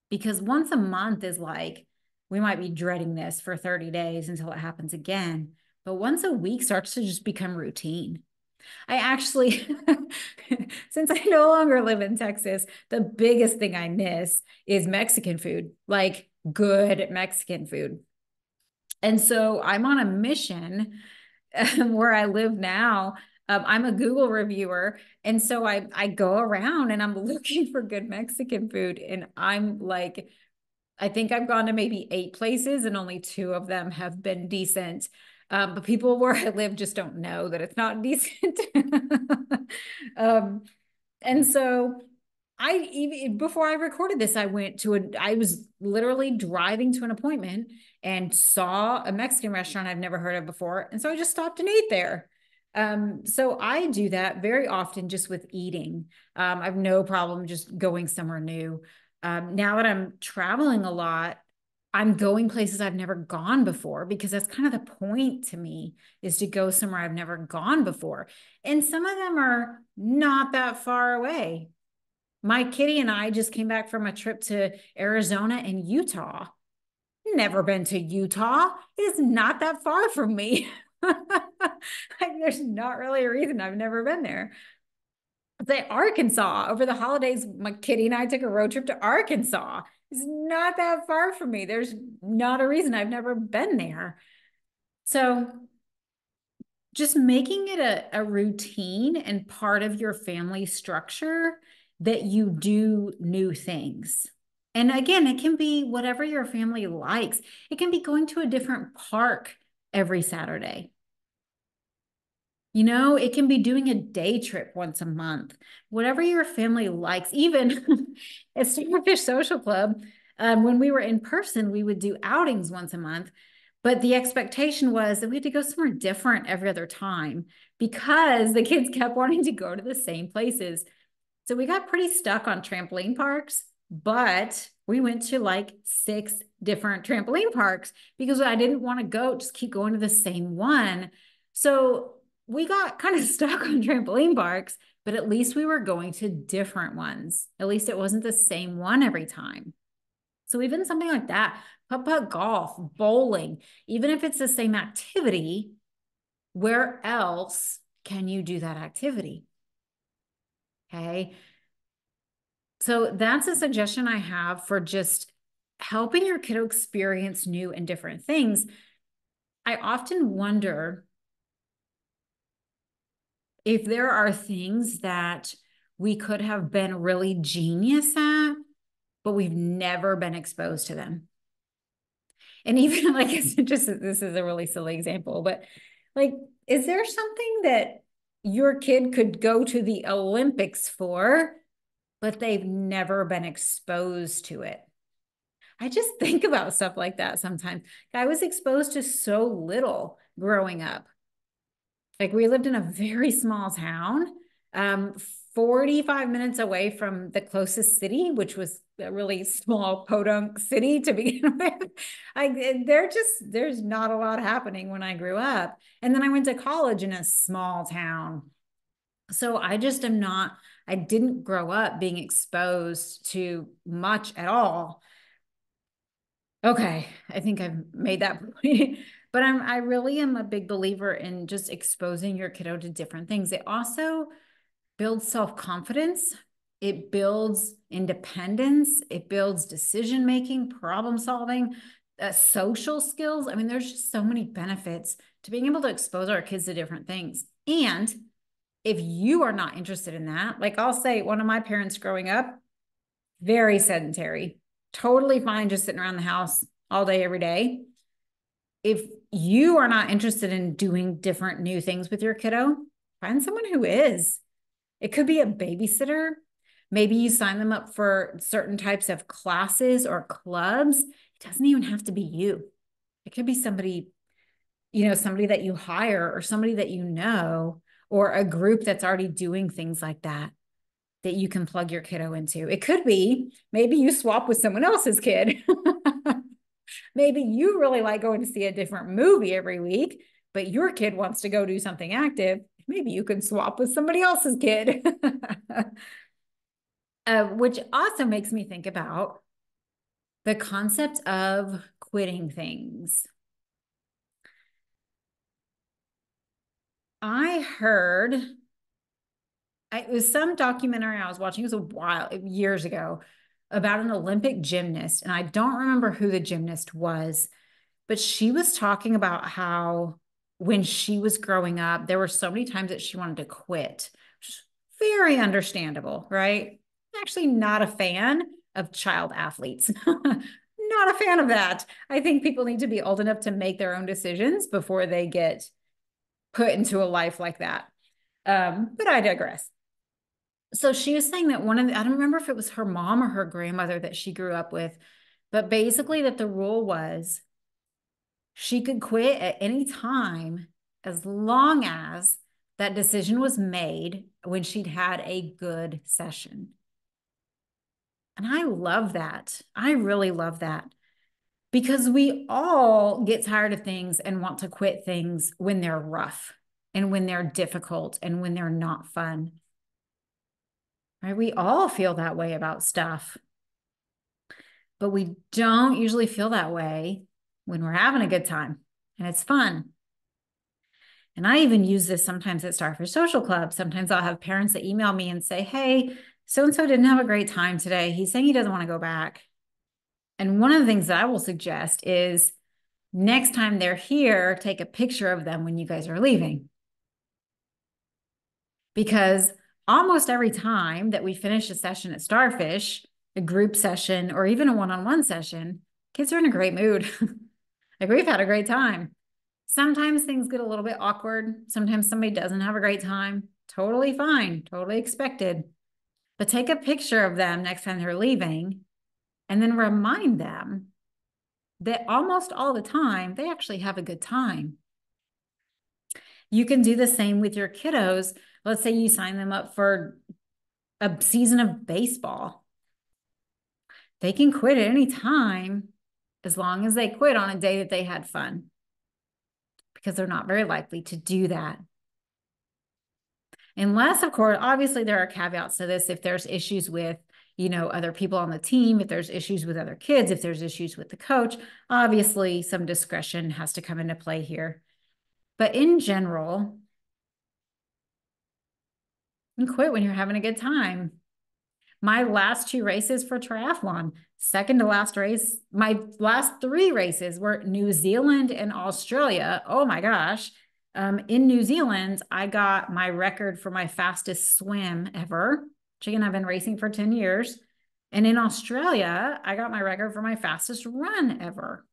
because once a month is like, we might be dreading this for 30 days until it happens again. But once a week starts to just become routine. I actually, since I no longer live in Texas, the biggest thing I miss is Mexican food, like good Mexican food. And so I'm on a mission where I live now. I'm a Google reviewer. And so I go around and I'm looking for good Mexican food. And I'm like, I think I've gone to maybe 8 places and only 2 of them have been decent. But people where I live just don't know that it's not decent. um, and so I even before I recorded this, I was literally driving to an appointment and saw a Mexican restaurant I've never heard of before. And so I just stopped and ate there. So I do that very often just with eating. I've no problem just going somewhere new. Now that I'm traveling a lot, I'm going places I've never gone before because that's kind of the point to me is to go somewhere I've never gone before. And some of them are not that far away. My kitty and I just came back from a trip to Arizona and Utah. Never been to Utah. It is not that far from me. There's not really a reason I've never been there. Say Arkansas. Over the holidays, my kitty and I took a road trip to Arkansas. It's not that far from me. There's not a reason I've never been there. So just making it a routine and part of your family structure that you do new things. And again, it can be whatever your family likes. It can be going to a different park every Saturday. You know, it can be doing a day trip once a month, whatever your family likes. Even at Starfish Social Club, when we were in person, we would do outings once a month. But the expectation was that we had to go somewhere different every other time because the kids kept wanting to go to the same places. So we got pretty stuck on trampoline parks, but we went to like 6 different trampoline parks because I didn't want to just keep going to the same one. So we got kind of stuck on trampoline parks, but at least we were going to different ones. At least it wasn't the same one every time. So even something like that, putt-putt golf, bowling, even if it's the same activity, where else can you do that activity? Okay. So that's a suggestion I have for just helping your kiddo experience new and different things. I often wonder if there are things that we could have been really genius at, but we've never been exposed to them. And even like, it's just, this is a really silly example, but like, is there something that your kid could go to the Olympics for, but they've never been exposed to it? I just think about stuff like that sometimes. I was exposed to so little growing up. Like we lived in a very small town, 45 minutes away from the closest city, which was a really small podunk city to begin with. There's not a lot happening when I grew up. And then I went to college in a small town. So I just am not, I didn't grow up being exposed to much at all. Okay, I think I've made that point. But I really am a big believer in just exposing your kiddo to different things. It also builds self-confidence. It builds independence. It builds decision-making, problem solving, social skills. I mean, there's just so many benefits to being able to expose our kids to different things. And if you are not interested in that, like I'll say one of my parents growing up, very sedentary, totally fine just sitting around the house all day, every day. If you are not interested in doing different new things with your kiddo, find someone who is. It could be a babysitter. Maybe you sign them up for certain types of classes or clubs. It doesn't even have to be you. It could be somebody, somebody that you hire or somebody that you know, or a group that's already doing things like that you can plug your kiddo into. It could be maybe you swap with someone else's kid. Maybe you really like going to see a different movie every week, but your kid wants to go do something active. Maybe you can swap with somebody else's kid. Which also makes me think about the concept of quitting things. I heard it was some documentary I was watching, it was years ago, about an Olympic gymnast. And I don't remember who the gymnast was, but she was talking about how when she was growing up, there were so many times that she wanted to quit, which is very understandable, right? Actually, not a fan of child athletes. Not a fan of that. I think people need to be old enough to make their own decisions before they get put into a life like that. But I digress. So she was saying that I don't remember if it was her mom or her grandmother that she grew up with, but basically that the rule was she could quit at any time as long as that decision was made when she'd had a good session. And I love that. I really love that because we all get tired of things and want to quit things when they're rough and when they're difficult and when they're not fun. Right? We all feel that way about stuff, but we don't usually feel that way when we're having a good time and it's fun. And I even use this sometimes at Starfish Social Club. Sometimes I'll have parents that email me and say, hey, so-and-so didn't have a great time today. He's saying he doesn't want to go back. And one of the things that I will suggest is next time they're here, take a picture of them when you guys are leaving. Because almost every time that we finish a session at Starfish, a group session, or even a one-on-one session, kids are in a great mood. Like we've had a great time. Sometimes things get a little bit awkward. Sometimes somebody doesn't have a great time. Totally fine, totally expected. But take a picture of them next time they're leaving and then remind them that almost all the time they actually have a good time. You can do the same with your kiddos. Let's say you sign them up for a season of baseball. They can quit at any time as long as they quit on a day that they had fun, because they're not very likely to do that. Unless, of course, obviously there are caveats to this. If there's issues with, other people on the team, if there's issues with other kids, if there's issues with the coach, obviously some discretion has to come into play here. But in general, you can quit when you're having a good time. My last 2 races for triathlon, second to last race, my last 3 races were New Zealand and Australia. Oh my gosh. In New Zealand, I got my record for my fastest swim ever. Which again, I've been racing for 10 years. And in Australia, I got my record for my fastest run ever.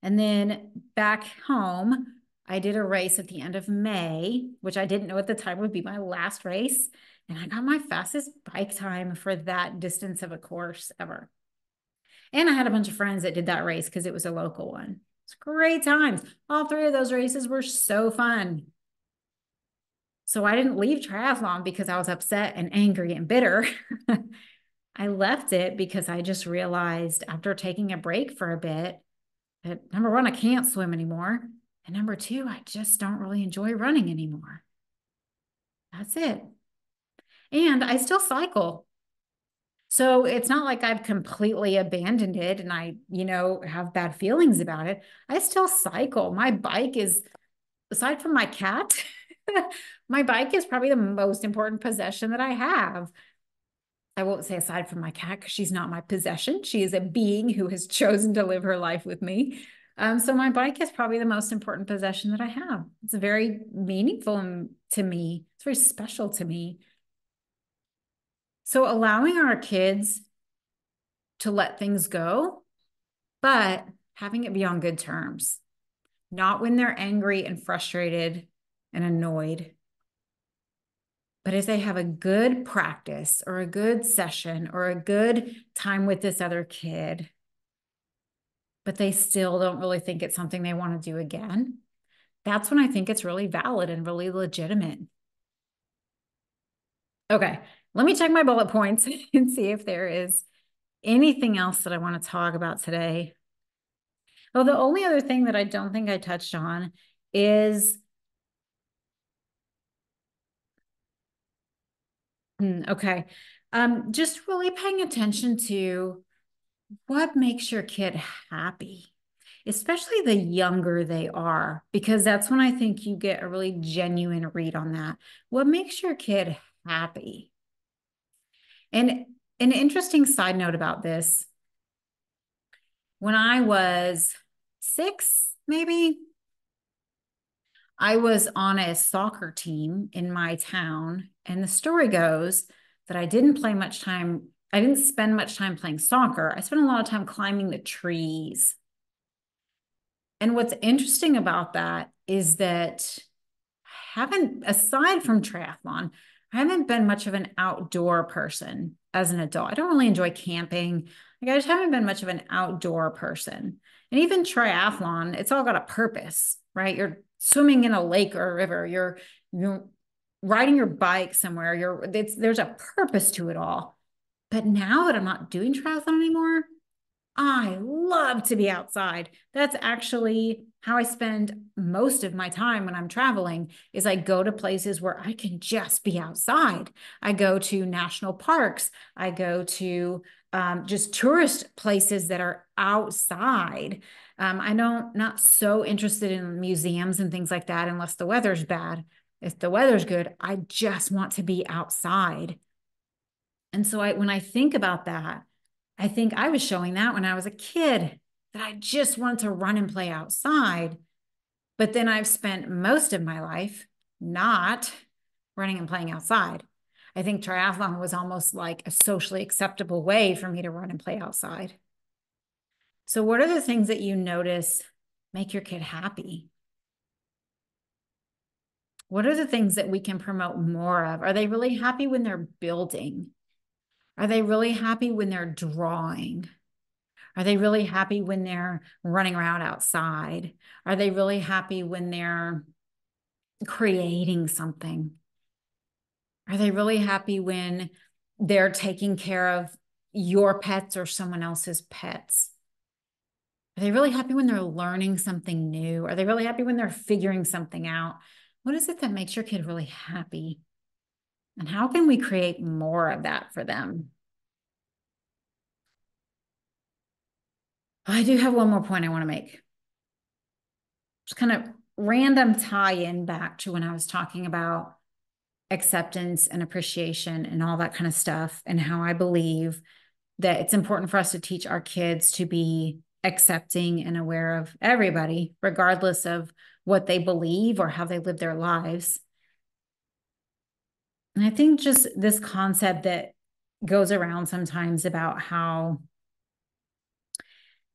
And then back home, I did a race at the end of May, which I didn't know at the time would be my last race. And I got my fastest bike time for that distance of a course ever. And I had a bunch of friends that did that race because it was a local one. It's great times. All 3 of those races were so fun. So I didn't leave triathlon because I was upset and angry and bitter. I left it because I just realized after taking a break for a bit that number 1, I can't swim anymore. And number 2, I just don't really enjoy running anymore. That's it. And I still cycle. So it's not like I've completely abandoned it and I, have bad feelings about it. I still cycle. My bike is, aside from my cat, my bike is probably the most important possession that I have. I won't say aside from my cat because she's not my possession. She is a being who has chosen to live her life with me. So my bike is probably the most important possession that I have. It's very meaningful to me. It's very special to me. So allowing our kids to let things go, but having it be on good terms, not when they're angry and frustrated and annoyed. But if they have a good practice or a good session or a good time with this other kid, but they still don't really think it's something they want to do again, that's when I think it's really valid and really legitimate. Okay, let me check my bullet points and see if there is anything else that I want to talk about today. Oh, the only other thing that I don't think I touched on is, okay, just really paying attention to what makes your kid happy, especially the younger they are, because that's when I think you get a really genuine read on that. What makes your kid happy? And an interesting side note about this, when I was 6, maybe, I was on a soccer team in my town. And the story goes that I didn't play much time. I didn't spend much time playing soccer. I spent a lot of time climbing the trees. And what's interesting about that is that I haven't, aside from triathlon, I haven't been much of an outdoor person as an adult. I don't really enjoy camping. Like I just haven't been much of an outdoor person. And even triathlon, it's all got a purpose, right? You're swimming in a lake or a river. You're riding your bike somewhere. There's a purpose to it all. But now that I'm not doing triathlon anymore, I love to be outside. That's actually how I spend most of my time when I'm traveling is I go to places where I can just be outside. I go to national parks. I go to just tourist places that are outside. I don't not so interested in museums and things like that unless the weather's bad. If the weather's good, I just want to be outside. And so when I think about that, I think I was showing that when I was a kid, that I just wanted to run and play outside. But then I've spent most of my life not running and playing outside. I think triathlon was almost like a socially acceptable way for me to run and play outside. So, what are the things that you notice make your kid happy? What are the things that we can promote more of? Are they really happy when they're building? Are they really happy when they're drawing? Are they really happy when they're running around outside? Are they really happy when they're creating something? Are they really happy when they're taking care of your pets or someone else's pets? Are they really happy when they're learning something new? Are they really happy when they're figuring something out? What is it that makes your kid really happy? And how can we create more of that for them? I do have one more point I want to make. Just kind of random tie in back to when I was talking about acceptance and appreciation and all that kind of stuff, and how I believe that it's important for us to teach our kids to be accepting and aware of everybody, regardless of what they believe or how they live their lives. And I think just this concept that goes around sometimes about how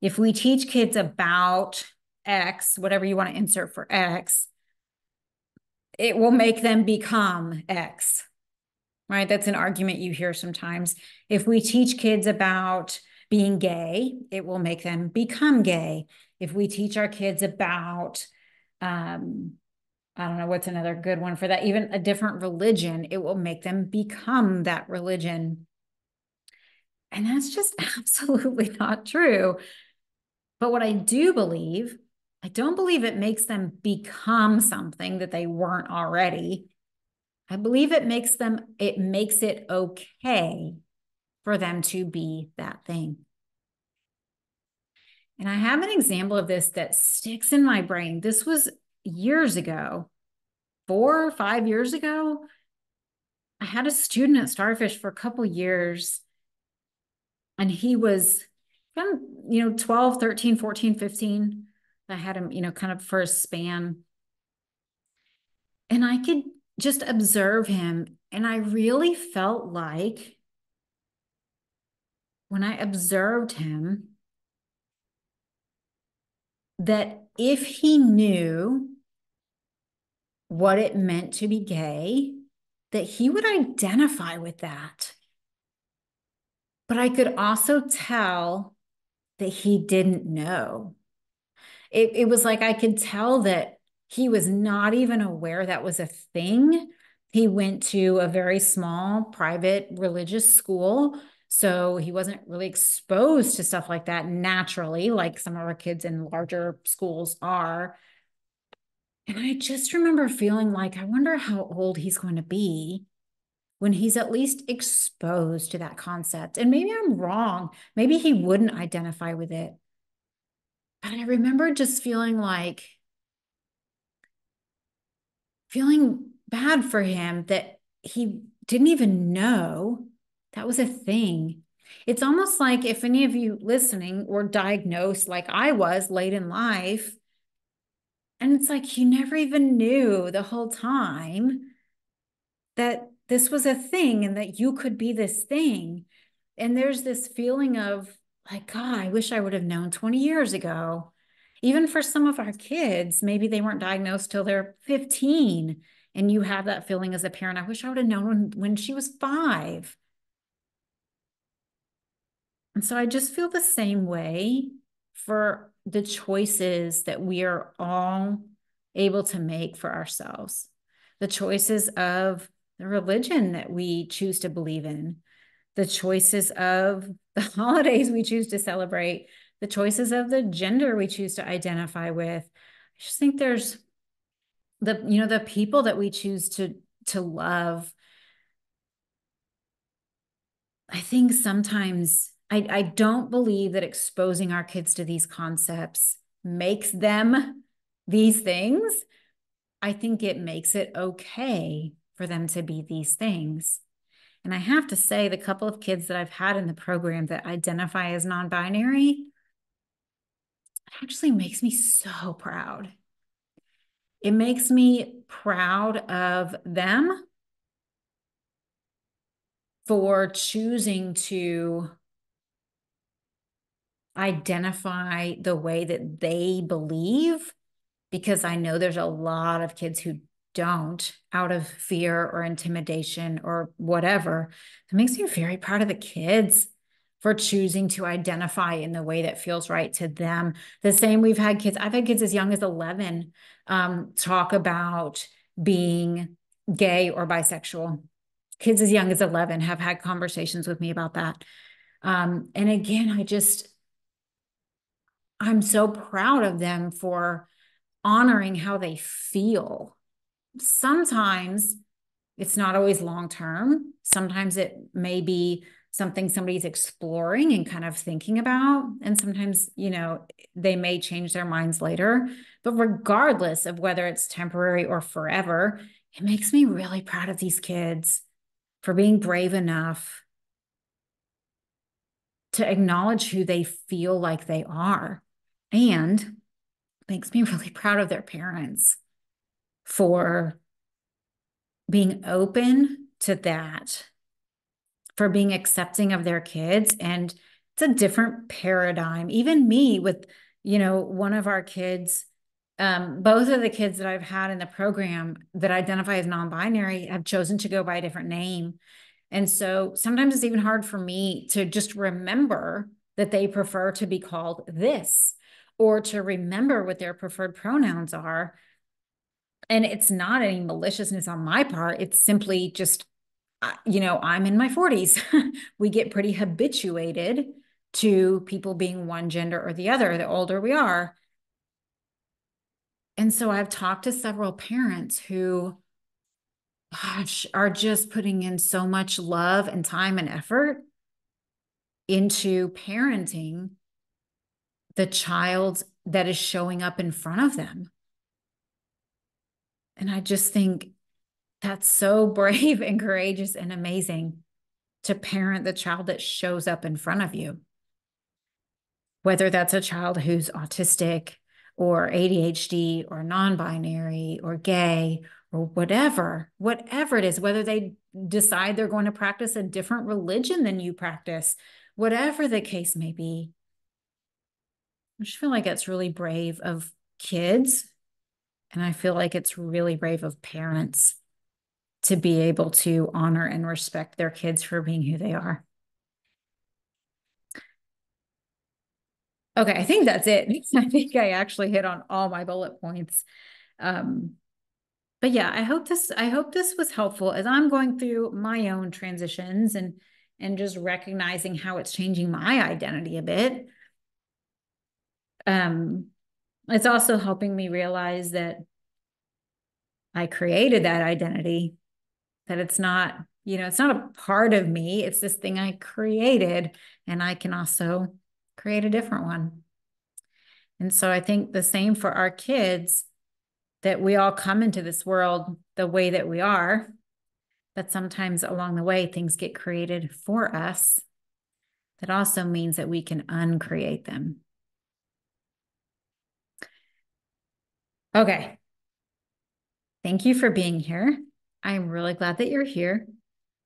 if we teach kids about X, whatever you want to insert for X, it will make them become X, right? That's an argument you hear sometimes. If we teach kids about being gay, it will make them become gay. If we teach our kids about, I don't know, what's another good one for that? Even a different religion, it will make them become that religion. And that's just absolutely not true. But what I do believe, I don't believe it makes them become something that they weren't already. I believe it makes it okay for them to be that thing. And I have an example of this that sticks in my brain. This was years ago, 4 or 5 years ago. I had a student at Starfish for a couple years, and he was 12, 13, 14, 15. I had him, kind of for a span. And I could just observe him. And I really felt like when I observed him, that if he knew what it meant to be gay, that he would identify with that. But I could also tell that he didn't know. It was like I could tell that he was not even aware that was a thing. He went to a very small private religious school. So he wasn't really exposed to stuff like that naturally, like some of our kids in larger schools are. And I just remember feeling like, I wonder how old he's going to be when he's at least exposed to that concept. And maybe I'm wrong. Maybe he wouldn't identify with it. But I remember just feeling bad for him that he didn't even know that was a thing. It's almost like if any of you listening were diagnosed like I was late in life, and it's like you never even knew the whole time that this was a thing and that you could be this thing. And there's this feeling of like, God, I wish I would have known 20 years ago. Even for some of our kids, maybe they weren't diagnosed till they're 15. And you have that feeling as a parent. I wish I would have known when she was 5. And so I just feel the same way for the choices that we are all able to make for ourselves, the choices of the religion that we choose to believe in, the choices of the holidays we choose to celebrate, the choices of the gender we choose to identify with. I just think there's the people that we choose to love. I think sometimes I don't believe that exposing our kids to these concepts makes them these things. I think it makes it okay for them to be these things. And I have to say, the couple of kids that I've had in the program that identify as non-binary actually makes me so proud. It makes me proud of them for choosing to identify the way that they believe, because I know there's a lot of kids who don't out of fear or intimidation or whatever. It makes me very proud of the kids for choosing to identify in the way that feels right to them. The same, I've had kids as young as 11 talk about being gay or bisexual. Kids as young as 11 have had conversations with me about that. And again, I'm so proud of them for honoring how they feel. Sometimes it's not always long term. Sometimes it may be something somebody's exploring and kind of thinking about. And sometimes, they may change their minds later. But regardless of whether it's temporary or forever, it makes me really proud of these kids for being brave enough to acknowledge who they feel like they are. And makes me really proud of their parents for being open to that, for being accepting of their kids. And it's a different paradigm. Even me with, one of our kids, both of the kids that I've had in the program that identify as non-binary have chosen to go by a different name. And so sometimes it's even hard for me to just remember that they prefer to be called this, or to remember what their preferred pronouns are. And it's not any maliciousness on my part. It's simply just, I'm in my 40s. We get pretty habituated to people being one gender or the other the older we are. And so I've talked to several parents who, gosh, are just putting in so much love and time and effort into parenting the child that is showing up in front of them. And I just think that's so brave and courageous and amazing to parent the child that shows up in front of you. Whether that's a child who's autistic or ADHD or non-binary or gay or whatever it is, whether they decide they're going to practice a different religion than you practice, whatever the case may be. I just feel like it's really brave of kids, and I feel like it's really brave of parents to be able to honor and respect their kids for being who they are. Okay, I think that's it. I think I actually hit on all my bullet points. But yeah, I hope this was helpful as I'm going through my own transitions and just recognizing how it's changing my identity a bit. It's also helping me realize that I created that identity, that it's not, it's not a part of me. It's this thing I created, and I can also create a different one. And so I think the same for our kids, that we all come into this world the way that we are, but sometimes along the way, things get created for us. That also means that we can uncreate them. Okay. Thank you for being here. I'm really glad that you're here,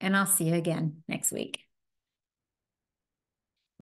and I'll see you again next week.